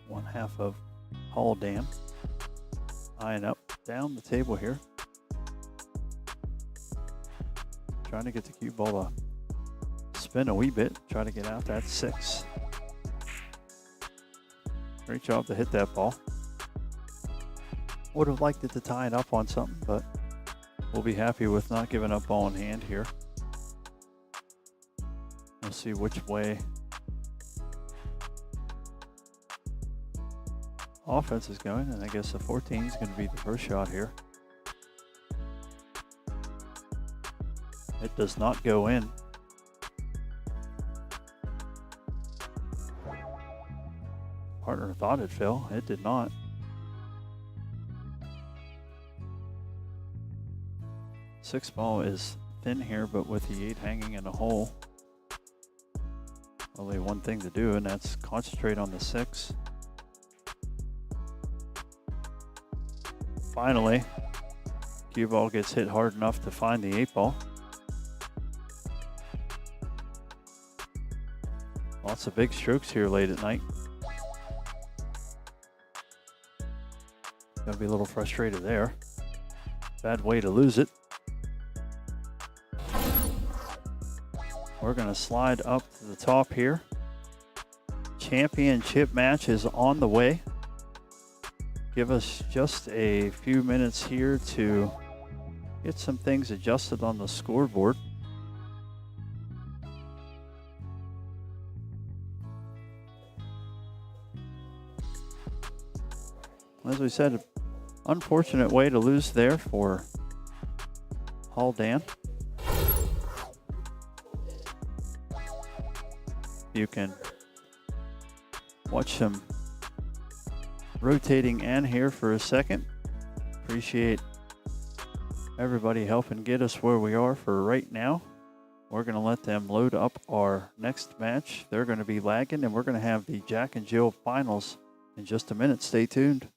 One half of Hall Dam. Eyeing up down the table here. Trying to get the cue ball to spin a wee bit. Try to get out that 6. Great job to hit that ball. Would have liked it to tie it up on something, but we'll be happy with not giving up ball in hand here. We'll see which way offense is going, and I guess the 14 is going to be the first shot here. It does not go in. Partner thought it fell. It did not. Six ball is thin here, but with the 8 hanging in a hole, only one thing to do, and that's concentrate on the 6. Finally, cue ball gets hit hard enough to find the 8 ball. Lots of big strokes here late at night. Gonna be a little frustrated there. Bad way to lose it. We're gonna slide up to the top here. Championship match is on the way. Give us just a few minutes here to get some things adjusted on the scoreboard. As we said, unfortunate way to lose there for Hall Dan. You can watch some rotating and here for a second. Appreciate everybody helping get us where we are for right now. We're going to let them load up our next match. They're going to be lagging, and we're going to have the Jack and Jill finals in just a minute. Stay tuned.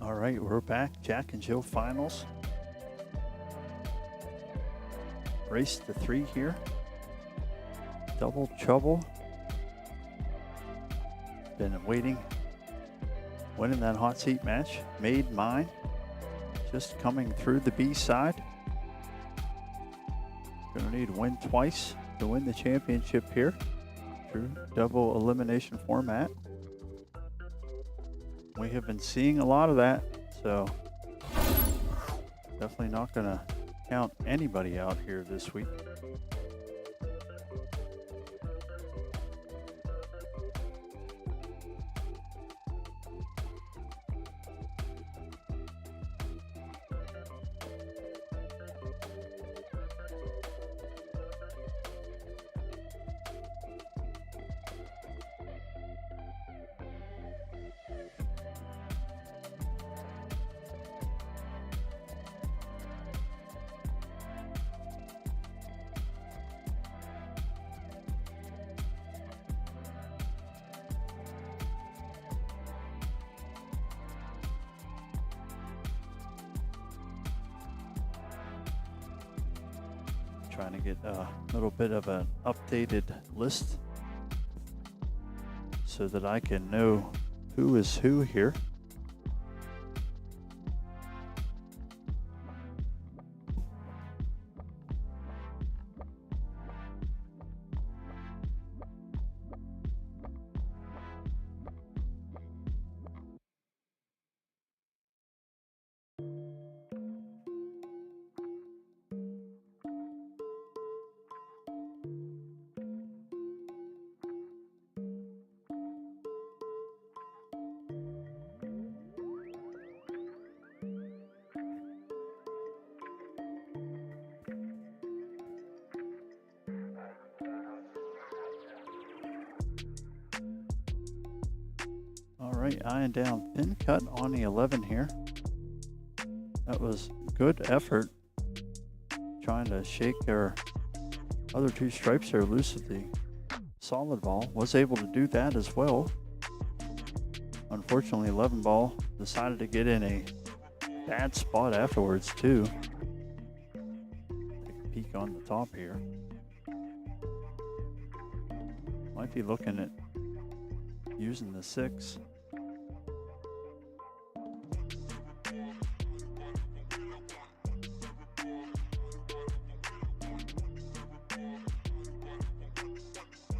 All right, we're back. Jack and Jill finals. Race to 3 here. Double trouble. Been waiting. Winning that hot seat match. Made mine. Just coming through the B side. Gonna need to win twice to win the championship here. Through double elimination format. We have been seeing a lot of that, so definitely not gonna count anybody out here this week. Trying to get a little bit of an updated list so that I can know who is who here. All right, eyeing down thin cut on the 11 here. That was good effort trying to shake their other 2 stripes there loose of the solid ball. Was able to do that as well. Unfortunately, 11 ball decided to get in a bad spot afterwards too. Take a peek on the top here. Might be looking at using the 6.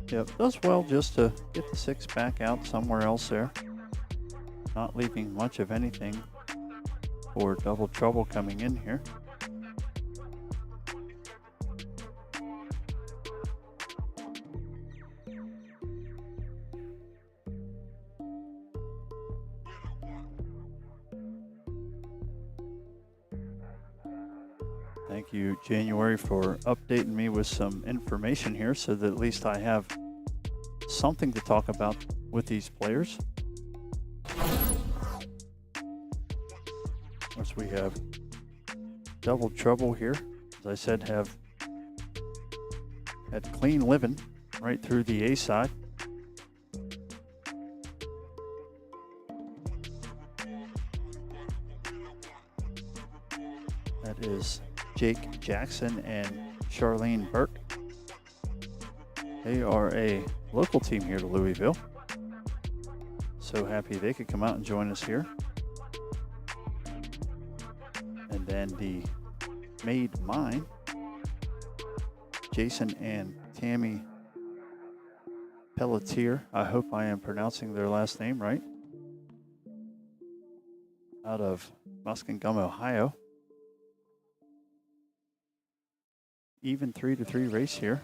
Yep, does well just to get the 6 back out somewhere else there. Not leaving much of anything for double trouble coming in here. Thank you, January, for updating me with some information here so that at least I have something to talk about with these players. Of course, we have double trouble here. As I said, have had clean living right through the A side. That is Jake Jackson and Charlene Burke. They are a local team here to Louisville. So happy they could come out and join us here. And then the Made Mine, Jason and Tammy Pelletier. I hope I am pronouncing their last name right. Out of Muskingum, Ohio. Even 3-3 race here.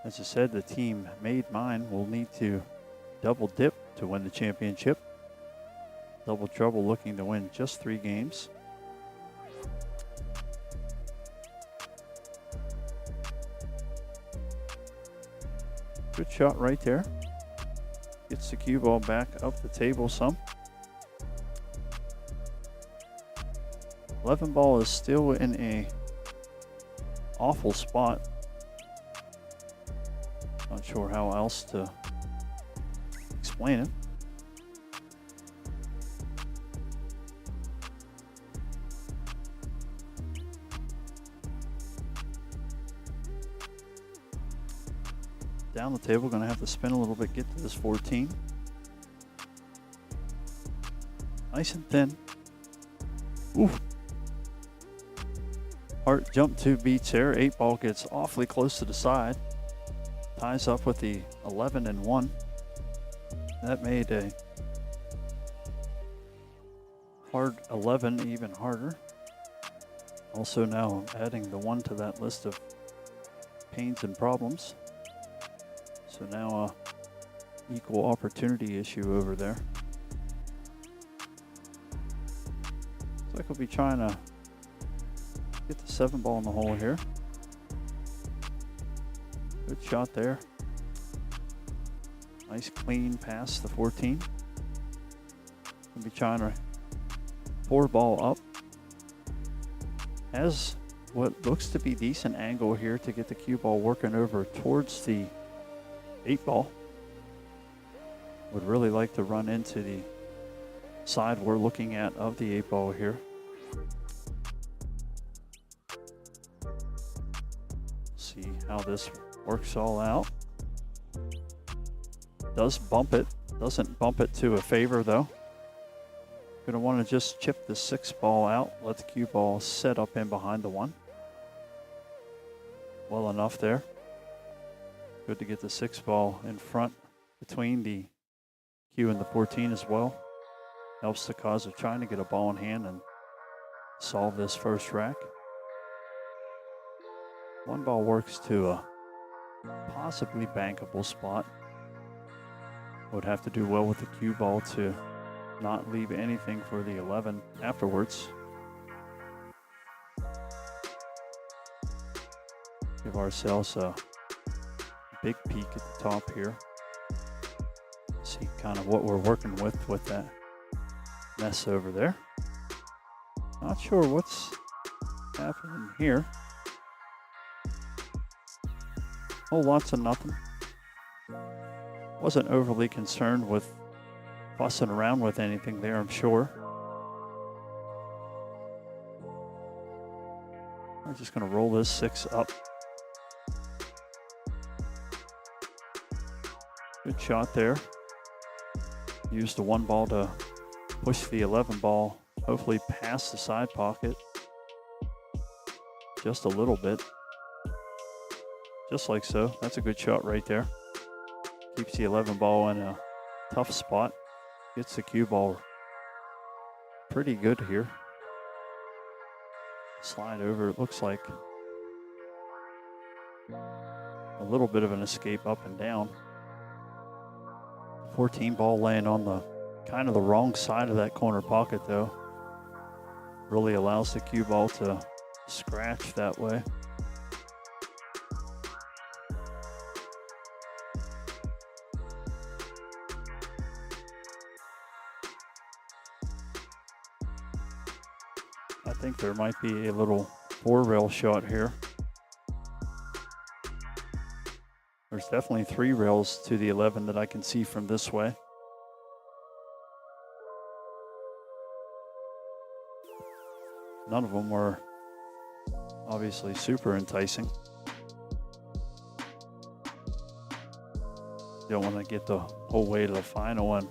As I said, the team Made Mine will need to double dip to win the championship. Double trouble looking to win just 3 games. Good shot right there. Gets the cue ball back up the table some. 11 ball is still in a awful spot. Not sure how else to explain it. down the table. Going to have to spin a little bit, get to this 14. Nice and thin. Oof. Hart jump 2 beats there. 8 ball gets awfully close to the side. Ties up with the 11 and 1. That made a hard 11 even harder. Also now adding the 1 to that list of pains and problems. So now a equal opportunity issue over there. Looks like we'll be trying to get the 7 ball in the hole here. Good shot there. Nice clean pass the 14. We'll be trying to 4 ball up. Has what looks to be decent angle here to get the cue ball working over towards the 8 ball. Would really like to run into the side we're looking at of the 8 ball here. See how this works all out. Does bump it. Doesn't bump it to a favor though. Gonna want to just chip the 6 ball out. Let the cue ball set up in behind the 1. Well enough there. Good to get the 6 ball in front between the cue and the 14 as well. Helps the cause of trying to get a ball in hand and solve this first rack. 1 ball works to a possibly bankable spot. Would have to do well with the cue ball to not leave anything for the 11 afterwards. Give ourselves a big peek at the top here. See kind of what we're working with that mess over there. Not sure what's happening here. Whole lots of nothing. Wasn't overly concerned with fussing around with anything there, I'm sure. I'm just going to roll this 6 up. Good shot there. Use the 1 ball to push the 11 ball, hopefully past the side pocket just a little bit. Just like so. That's a good shot right there. Keeps the 11 ball in a tough spot. Gets the cue ball pretty good here. Slide over, it looks like a little bit of an escape up and down. 14 ball laying on the kind of the wrong side of that corner pocket though. Really allows the cue ball to scratch that way. I think there might be a little 4-rail shot here. There's definitely 3 rails to the 11 that I can see from this way. None of them were obviously super enticing. Don't want to get the whole way to the final and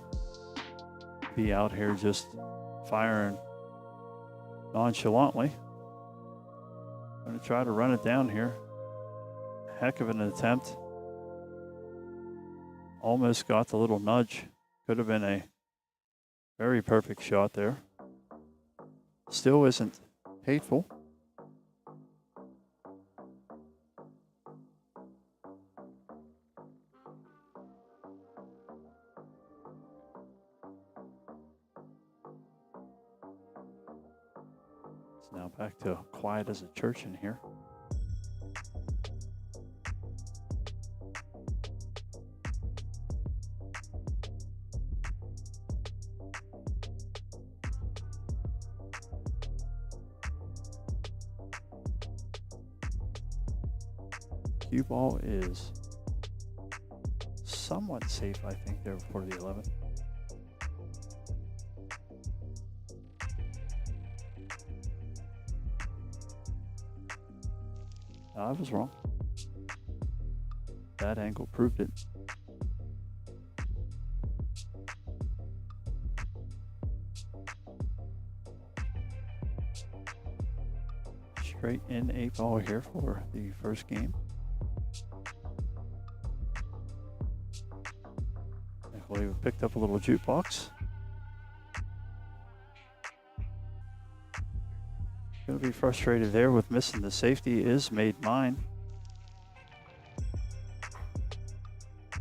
be out here just firing nonchalantly. I'm going to try to run it down here. Heck of an attempt. Almost got the little nudge. Could have been a very perfect shot there. Still isn't hateful. It's now back to quiet as a church in here. Cue ball is somewhat safe, I think, there before the 11. I was wrong. That angle proved it. Straight in 8-ball here for the first game. Thankfully, we picked up a little jukebox. Going to be frustrated there with missing the safety is Made Mine.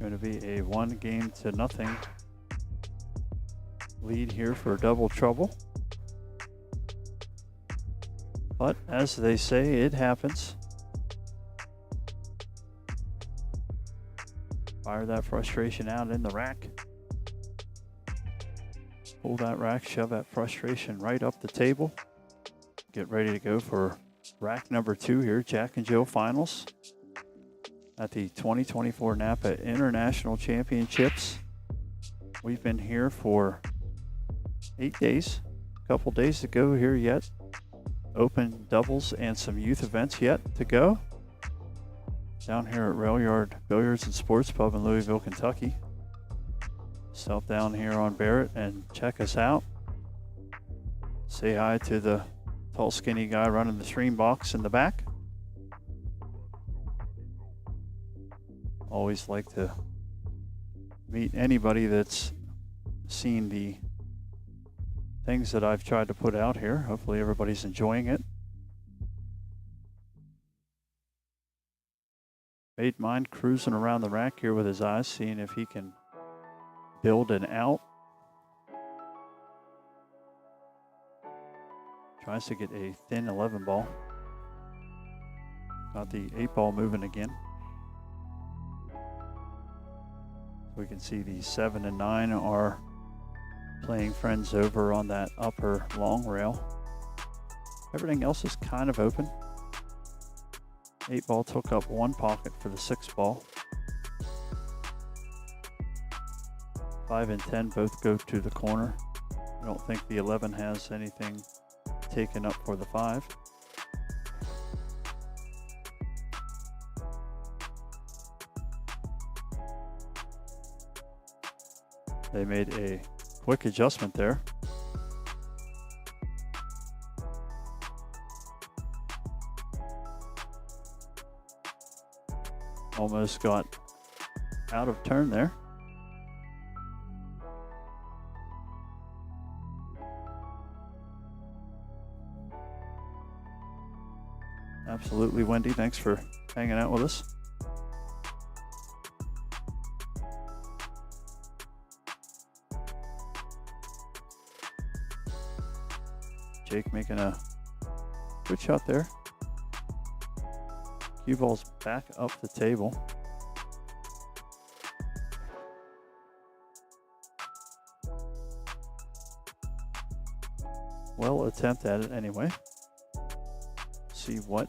Going to be a 1-0 lead here for Double Trouble. But as they say, it happens. Fire that frustration out in the rack. Pull that rack, shove that frustration right up the table. Get ready to go for rack number 2 here, Jack and Jill Finals at the 2024 NAPA International Championships. We've been here for 8 days, a couple days to go here yet. Open doubles and some youth events yet to go. Down here at Railyard Billiards and Sports Pub in Louisville, Kentucky. Stop down here on Barrett and check us out. Say hi to the tall, skinny guy running the stream box in the back. Always like to meet anybody that's seen the things that I've tried to put out here. Hopefully everybody's enjoying it. Made Mine cruising around the rack here with his eyes, seeing if he can build an out. Tries to get a thin 11 ball. Got the 8-ball moving again. We can see the 7 and 9 are playing friends over on that upper long rail. Everything else is kind of open. 8-ball took up 1 pocket for the 6-ball. 5 and 10 both go to the corner. I don't think the 11 has anything taken up for the 5. They made a quick adjustment there. Almost got out of turn there. Absolutely, Wendy. Thanks for hanging out with us. Jake making a good shot there. Cue ball's back up the table. Well, attempt at it anyway. See what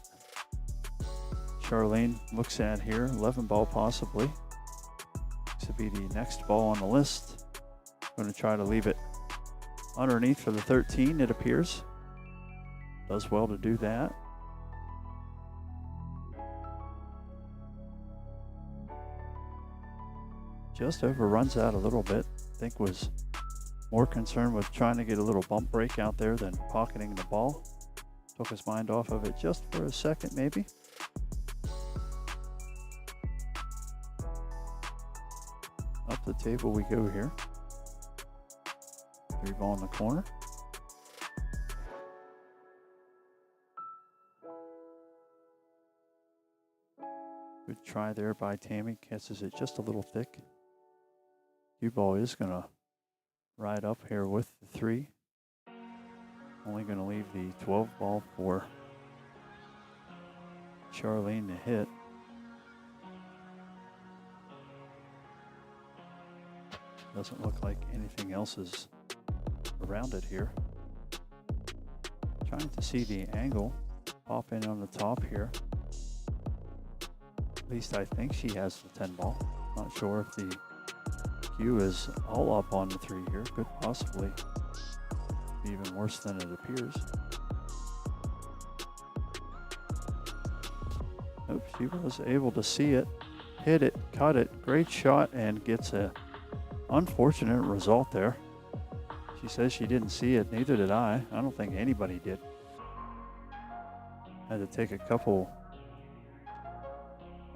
Charlene looks at here. 11 ball possibly. This will be the next ball on the list. Going to try to leave it underneath for the 13, it appears. Does well to do that. Just overruns out a little bit. I think was more concerned with trying to get a little bump break out there than pocketing the ball. Took his mind off of it just for a second, maybe. Up the table we go here. 3 ball in the corner. Good try there by Tammy. Catches it just a little thick. Cue ball is going to ride up here with the 3. Only going to leave the 12 ball for Charlene to hit. Doesn't look like anything else is around it here. Trying to see the angle. Pop in on the top here. At least I think she has the 10 ball. Not sure if the cue is all up on the 3 here. Could possibly be even worse than it appears. Nope, she was able to see it, hit it, cut it, great shot, and gets a unfortunate result there. She says she didn't see it, neither did I. I don't think anybody did. Had to take a couple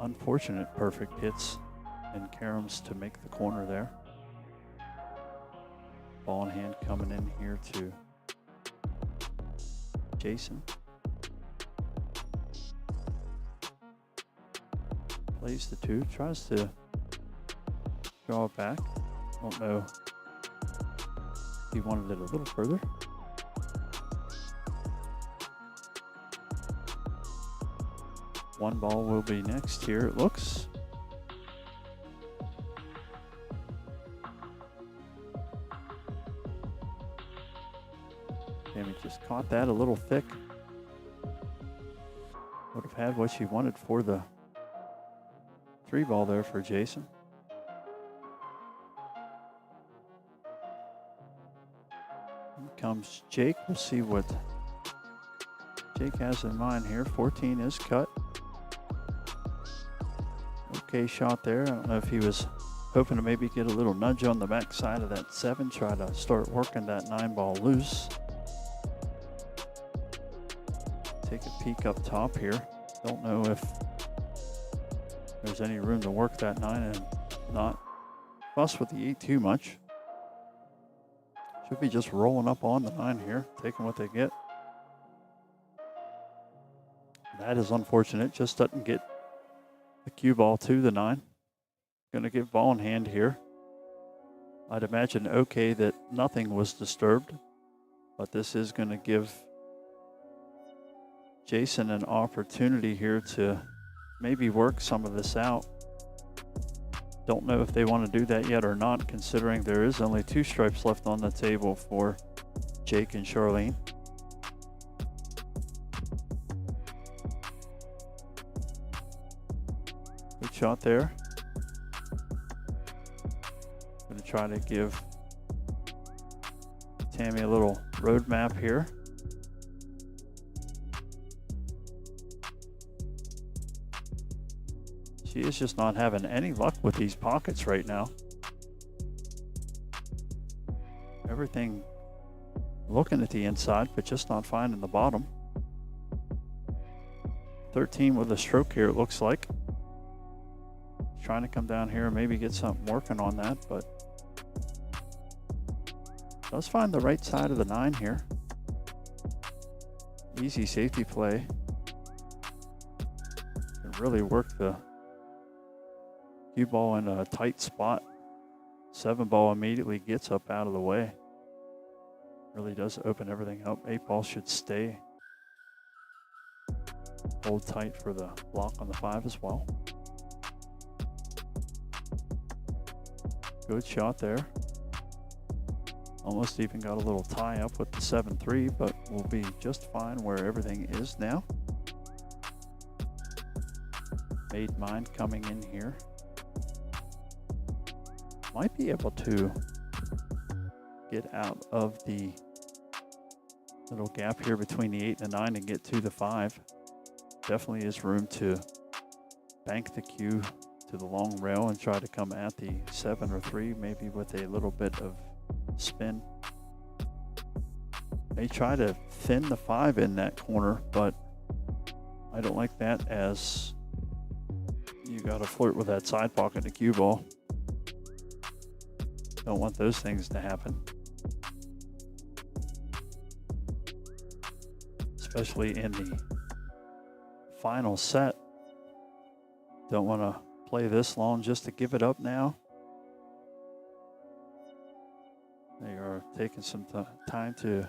unfortunate perfect hits and caroms to make the corner there. Ball in hand coming in here to Jason. Plays the 2, tries to draw it back. Don't know if he wanted it a little further. One ball will be next here, it looks. Tammy just caught that a little thick. Would have had what she wanted for the 3 ball there for Jason. Here comes Jake. We'll see what Jake has in mind here. 14 is cut. Okay shot there. I don't know if he was hoping to maybe get a little nudge on the backside of that 7, try to start working that 9 ball loose. Take a peek up top here. Don't know if there's any room to work that 9 and not fuss with the 8 too much. Should be just rolling up on the 9 here, taking what they get. That is unfortunate, just doesn't get the cue ball to the 9. Gonna get ball in hand here. I'd imagine okay that nothing was disturbed, but this is gonna give Jason an opportunity here to maybe work some of this out. Don't know if they want to do that yet or not, considering there is only 2 stripes left on the table for Jake and Charlene. Good shot there. Going to try to give Tammy a little road map here. She is just not having any luck with these pockets right now. Everything looking at the inside, but just not finding the bottom. 13 with a stroke here, it looks like. Trying to come down here and maybe get something working on that, but does find the right side of the 9 here. Easy safety play. Can really work the cue ball in a tight spot. 7 ball immediately gets up out of the way. Really does open everything up. 8 ball should stay. Hold tight for the block on the 5 as well. Good shot there. Almost even got a little tie up with the 7-3, but we'll be just fine where everything is now. Made mine coming in here. Might be able to get out of the little gap here between the 8 and the 9 and get to the 5. Definitely is room to bank the cue to the long rail and try to come at the 7 or 3, maybe with a little bit of spin. May try to thin the 5 in that corner, but I don't like that, as you got to flirt with that side pocket in the cue ball. Don't want those things to happen. Especially in the final set. Don't want to play this long just to give it up now. They are taking some time to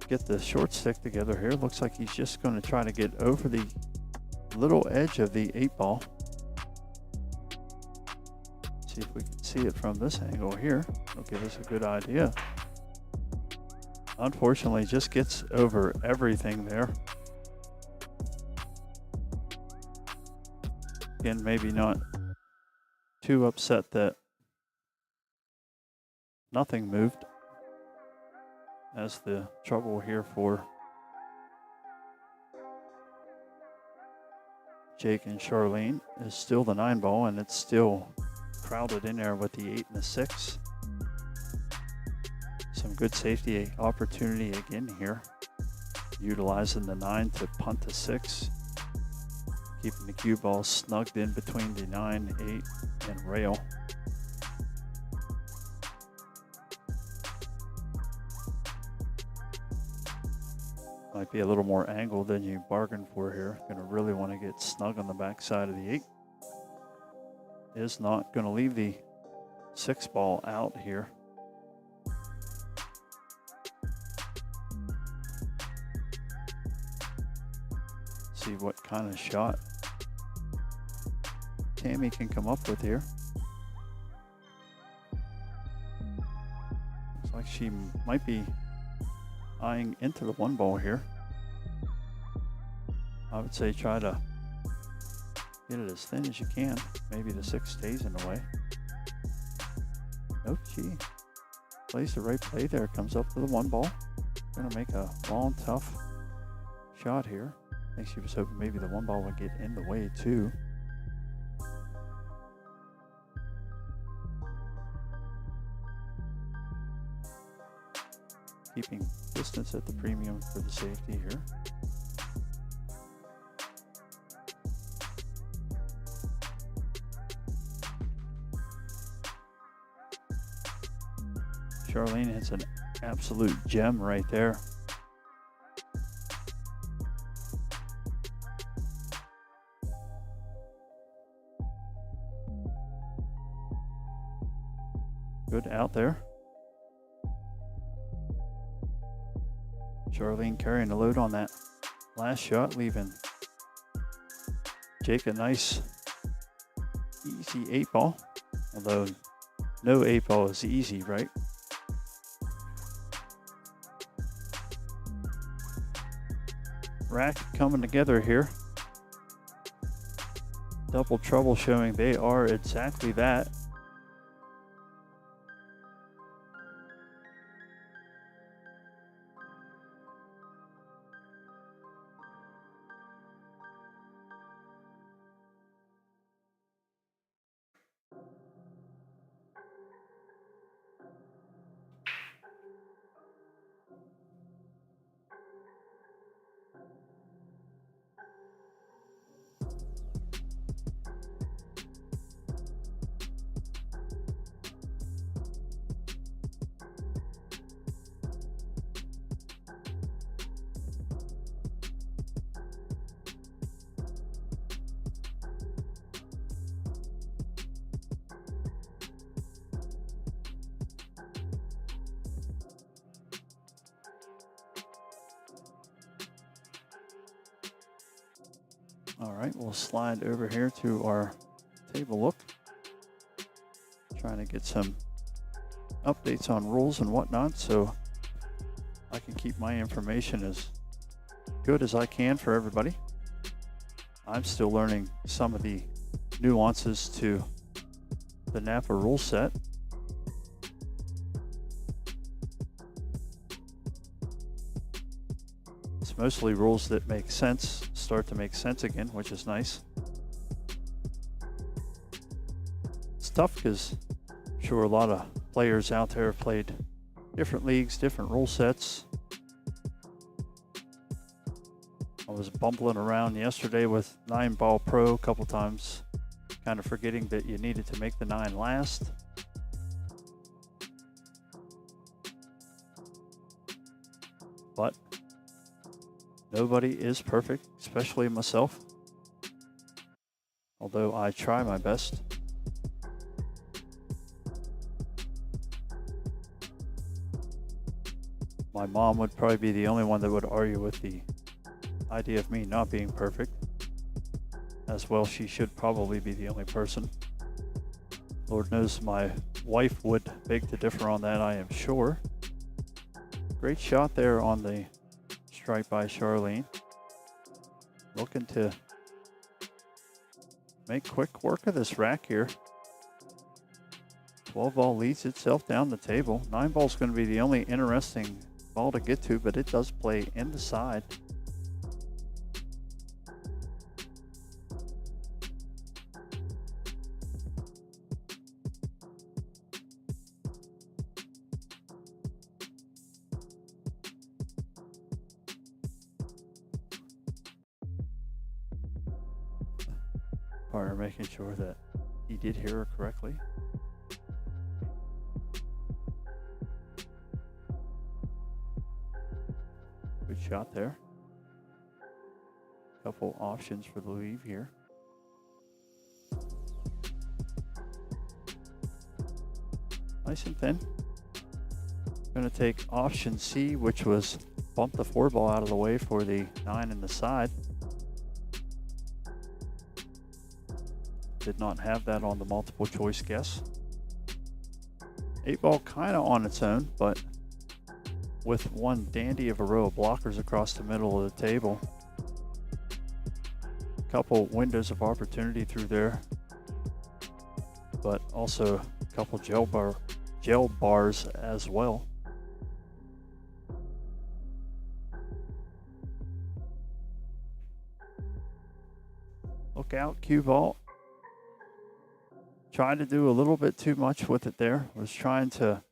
get the short stick together here. Looks like he's just going to try to get over the little edge of the 8 ball. See if we can see it from this angle here. It'll give us a good idea. Unfortunately, just gets over everything there. Again, maybe not too upset that nothing moved, as the trouble here for Jake and Charlene is still the 9 ball, and it's still crowded in there with the 8 and the 6. Some good safety opportunity again here. Utilizing the 9 to punt the 6. Keeping the cue ball snugged in between the 9, 8, and rail. Might be a little more angle than you bargained for here. Going to really want to get snug on the back side of the 8. Is not going to leave the 6 ball out here. See what kind of shot Tammy can come up with here. Looks like she might be eyeing into the 1 ball here. I would say try to get it as thin as you can. Maybe the 6 stays in the way. Nope, she plays the right play there. Comes up to the 1 ball. Gonna make a long, tough shot here. I think she was hoping maybe the 1 ball would get in the way too. Keeping distance at the premium for the safety here. Charlene hits an absolute gem right there. Good out there. Charlene carrying the load on that last shot, leaving Jake a nice, easy 8 ball. Although no 8 ball is easy, right? Rack coming together here. Double trouble showing they are exactly that. All right, we'll slide over here to our table look. Trying to get some updates on rules and whatnot so I can keep my information as good as I can for everybody. I'm still learning some of the nuances to the NAPA rule set. It's mostly rules that make sense, start to make sense again, which is nice. It's tough because I'm sure a lot of players out there have played different leagues, different rule sets. I was bumbling around yesterday with 9 ball pro a couple times, kind of forgetting that you needed to make the 9 last. But nobody is perfect, especially myself. Although I try my best. My mom would probably be the only one that would argue with the idea of me not being perfect. As well, she should probably be the only person. Lord knows my wife would beg to differ on that, I am sure. Great shot there on the strike by Charlene. Looking to make quick work of this rack here. 12 ball leads itself down the table. 9 ball is going to be the only interesting ball to get to, but it does play in the side. Partner making sure that he did hear her correctly. Good shot there. Couple options for the leave here. Nice and thin. Going to take option C, which was bump the 4 ball out of the way for the 9 in the side. Did not have that on the multiple choice guess. 8 ball kind of on its own, but with one dandy of a row of blockers across the middle of the table. Couple windows of opportunity through there, but also a couple gel bars as well. Look out, cue ball. Tried to do a little bit too much with it there. Was trying to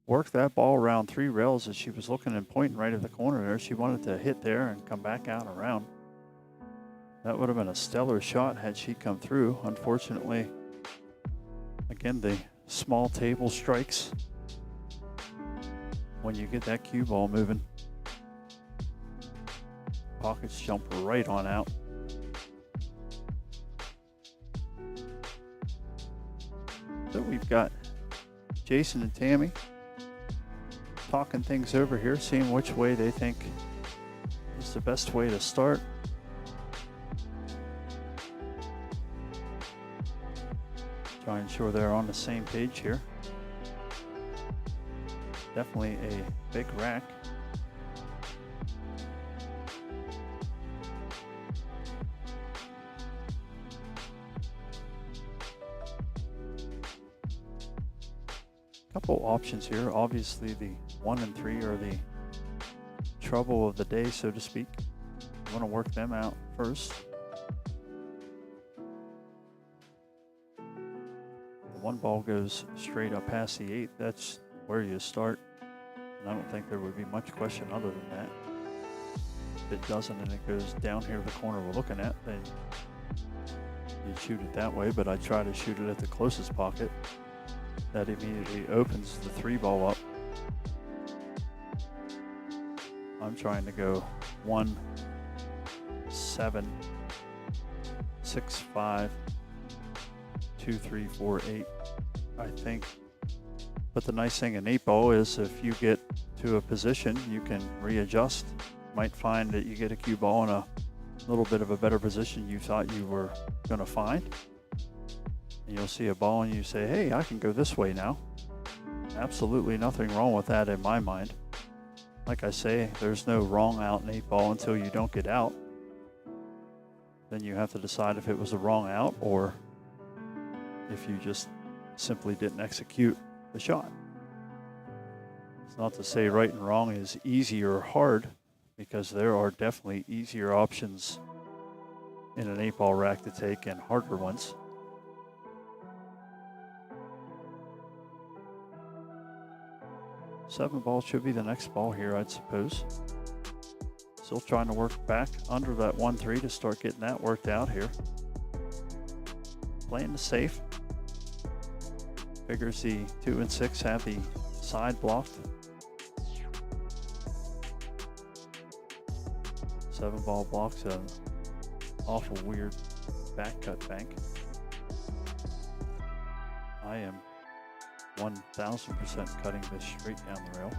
work that ball around 3 rails as she was looking and pointing right at the corner there. She wanted to hit there and come back out and around. That would have been a stellar shot had she come through. Unfortunately, again, the small table strikes when you get that cue ball moving. Pockets jump right on out. So we've got Jason and Tammy talking things over here, seeing which way they think is the best way to start. Try and ensure they're on the same page here. Definitely a big rack. Couple options here. Obviously the 1 and 3 are the trouble of the day, so to speak. You want to work them out first. The 1 ball goes straight up past the 8. That's where you start. And I don't think there would be much question other than that. If it doesn't and it goes down here the corner we're looking at, then you shoot it that way, but I try to shoot it at the closest pocket. That immediately opens the 3 ball up. I'm trying to go 1, 7, 6, 5, 2, 3, 4, 8, I think. But the nice thing in 8 ball is if you get to a position, you can readjust. Might find that you get a cue ball in a little bit of a better position you thought you were going to find. And you'll see a ball and you say, hey, I can go this way now. Absolutely nothing wrong with that in my mind. Like I say, there's no wrong out in 8 ball until you don't get out. Then you have to decide if it was a wrong out or if you just simply didn't execute the shot. It's not to say right and wrong is easy or hard, because there are definitely easier options in an 8 ball rack to take and harder ones. Seven ball should be the next ball here, I'd suppose. Still trying to work back under that 1-3 to start getting that worked out here. Playing the safe. Figures the 2 and 6 have the side blocked. 7 ball blocks an awful weird back cut bank. I am 1000% cutting this straight down the rail.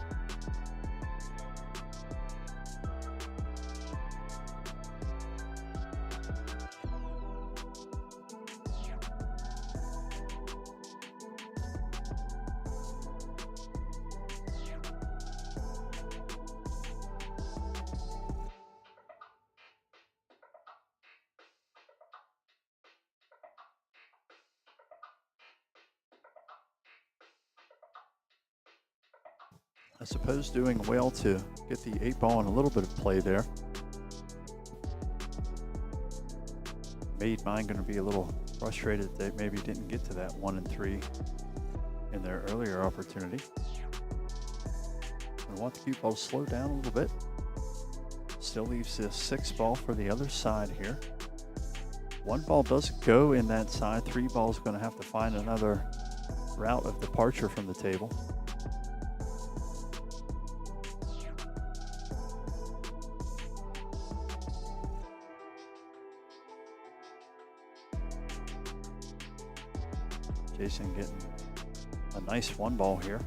I suppose doing well to get the 8 ball in a little bit of play there. Made mine going to be a little frustrated that maybe didn't get to that 1 and 3 in their earlier opportunity. I want the cue ball to slow down a little bit. Still leaves the 6 ball for the other side here. one ball doesn't go in that side. Three ball's going to have to find another route of departure from the table. Jason getting a nice one ball here.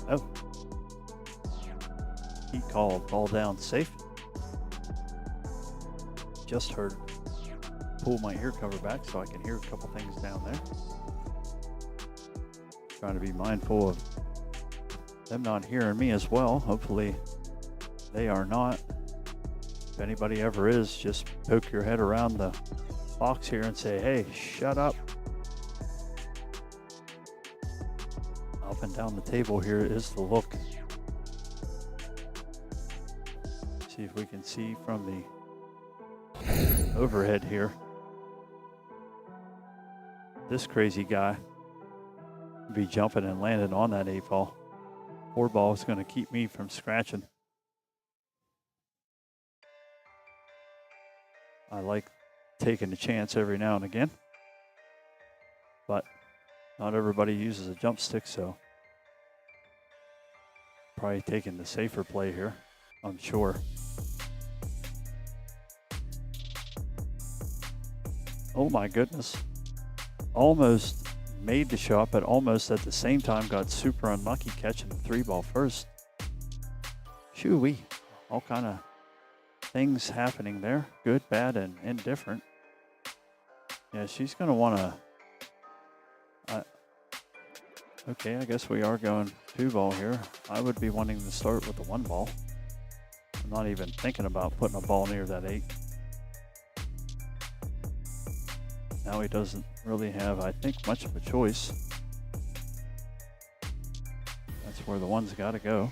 Oh. He called ball down safe. Just heard pull my ear cover back so I can hear a couple things down there. Trying to be mindful of them not hearing me as well. Hopefully they are not. If anybody ever is, just poke your head around the box here and say, hey, shut up. Up and down the table here is the look. See if we can see from the overhead here. This crazy guy be jumping and landing on that 8-ball. 4-ball is going to keep me from scratching. I like taking a chance every now and again, but not everybody uses a jump stick, so probably taking the safer play here, I'm sure. Oh my goodness. Almost made the shot, but almost at the same time got super unlucky catching the 3-ball first. Shoo-wee. All kind of things happening there. Good, bad, and indifferent. Yeah, she's going to want to... okay, I guess we are going 2-ball here. I would be wanting to start with the 1-ball. I'm not even thinking about putting a ball near that 8. Now he doesn't really have, I think, much of a choice. That's where the 1's got to go.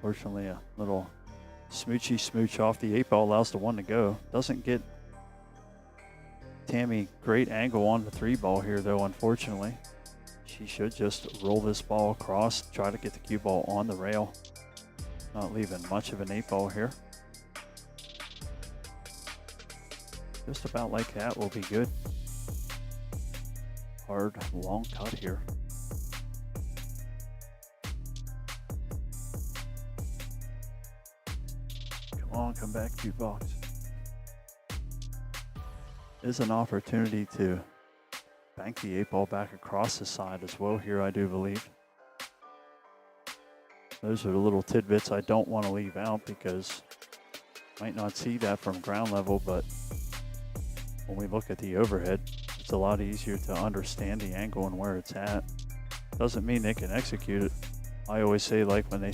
Fortunately, a little smoochy smooch off the 8-ball allows the 1 to go. Doesn't get Tammy great angle on the 3-ball here, though, unfortunately. She should just roll this ball across, try to get the cue ball on the rail. Not leaving much of an 8-ball here. Just about like that will be good. Hard, long cut here. Come on, come back, cue box. Is an opportunity to bank the 8-ball back across the side as well here, I do believe. Those are the little tidbits I don't want to leave out because might not see that from ground level, but when we look at the overhead, it's a lot easier to understand the angle and where it's at. Doesn't mean they can execute it. I always say, like when they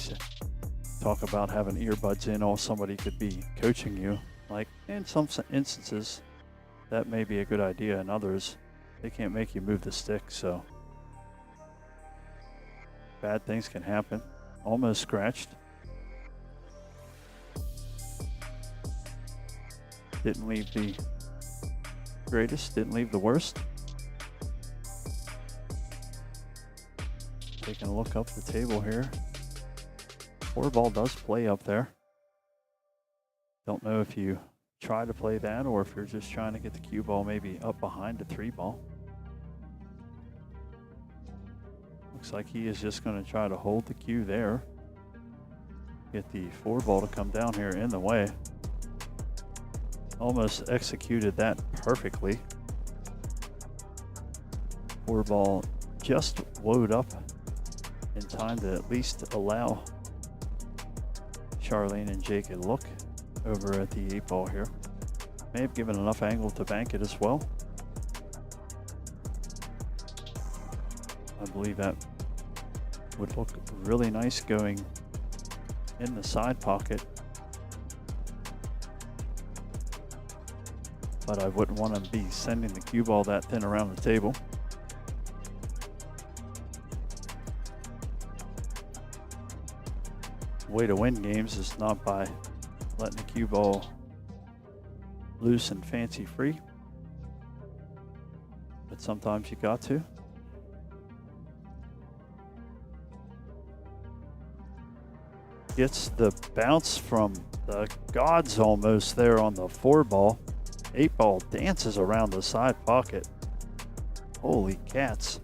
talk about having earbuds in, or somebody could be coaching you. Like in some instances, that may be a good idea. In others, they can't make you move the stick, so bad things can happen. Almost scratched. Didn't leave the greatest, didn't leave the worst. Taking a look up the table here. 4-ball does play up there. Don't know if you try to play that or if you're just trying to get the cue ball maybe up behind the 3-ball. Looks like he is just going to try to hold the cue there. Get the 4-ball to come down here in the way. Almost executed that perfectly. 4-ball just woed up in time to at least allow Charlene and Jake a look over at the 8-ball here. May have given enough angle to bank it as well. I believe that would look really nice going in the side pocket. But I wouldn't want to be sending the cue ball that thin around the table. Way to win games is not by letting the cue ball loose and fancy free, but sometimes you got to. Gets the bounce from the gods almost there on the 4-ball. 8-ball dances around the side pocket. Holy cats.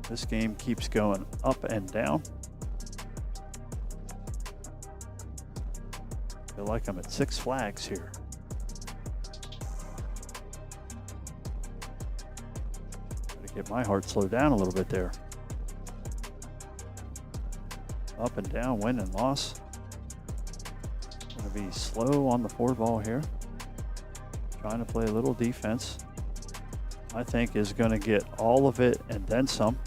This game keeps going up and down. Feel like I'm at Six Flags here. Gotta get my heart slowed down a little bit there. Up and down, win and loss. Gonna be slow on the 4-ball here. Trying to play a little defense. I think is gonna get all of it and then some.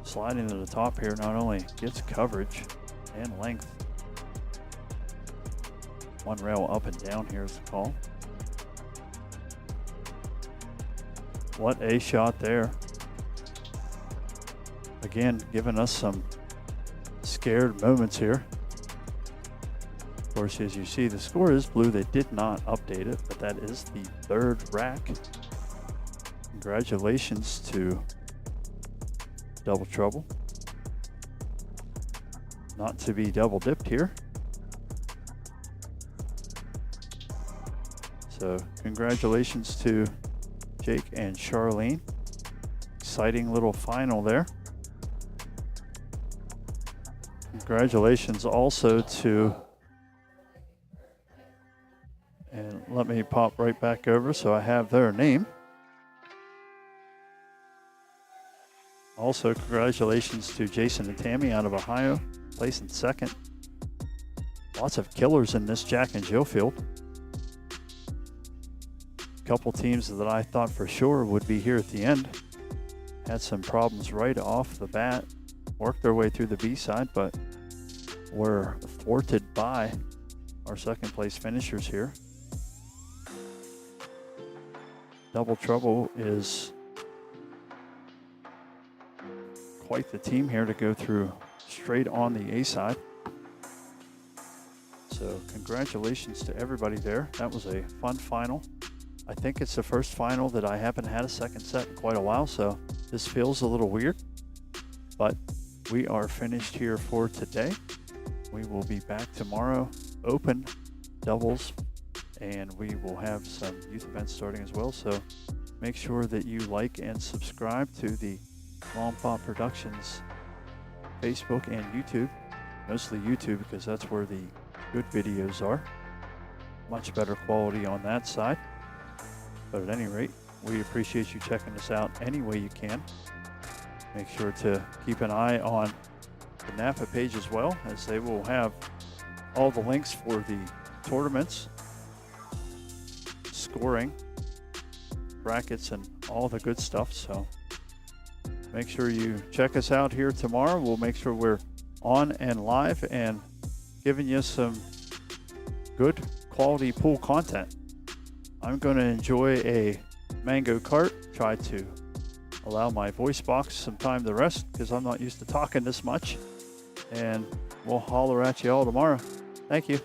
Sliding to the top here not only gets coverage and length. One rail up and down here is the call. What a shot there. Again, giving us some scared moments here. Of course, as you see, the score is blue. They did not update it, but that is the 3rd rack. Congratulations to Double Trouble. Not to be double dipped here. So congratulations to Jake and Charlene. Exciting little final there. Congratulations also to, and let me pop right back over so I have their name. Also, congratulations to Jason and Tammy out of Ohio, placing 2nd. Lots of killers in this Jack and Jill field. Couple teams that I thought for sure would be here at the end. Had some problems right off the bat. Worked their way through the B side, but were thwarted by our 2nd place finishers here. Double Trouble is quite the team here to go through straight on the A side. So congratulations to everybody there. That was a fun final. I think it's the first final that I haven't had a 2nd set in quite a while, so this feels a little weird. But we are finished here for today. We will be back tomorrow, open doubles, and we will have some youth events starting as well. So make sure that you like and subscribe to the Long Pop Productions Facebook and YouTube. Mostly YouTube because that's where the good videos are. Much better quality on that side. But at any rate, we appreciate you checking us out any way you can. Make sure to keep an eye on the NAPA page as well, as they will have all the links for the tournaments, scoring, brackets, and all the good stuff. So make sure you check us out here tomorrow. We'll make sure we're on and live and giving you some good quality pool content. I'm going to enjoy a mango cart, try to allow my voice box some time to rest because I'm not used to talking this much. And we'll holler at you all tomorrow. Thank you.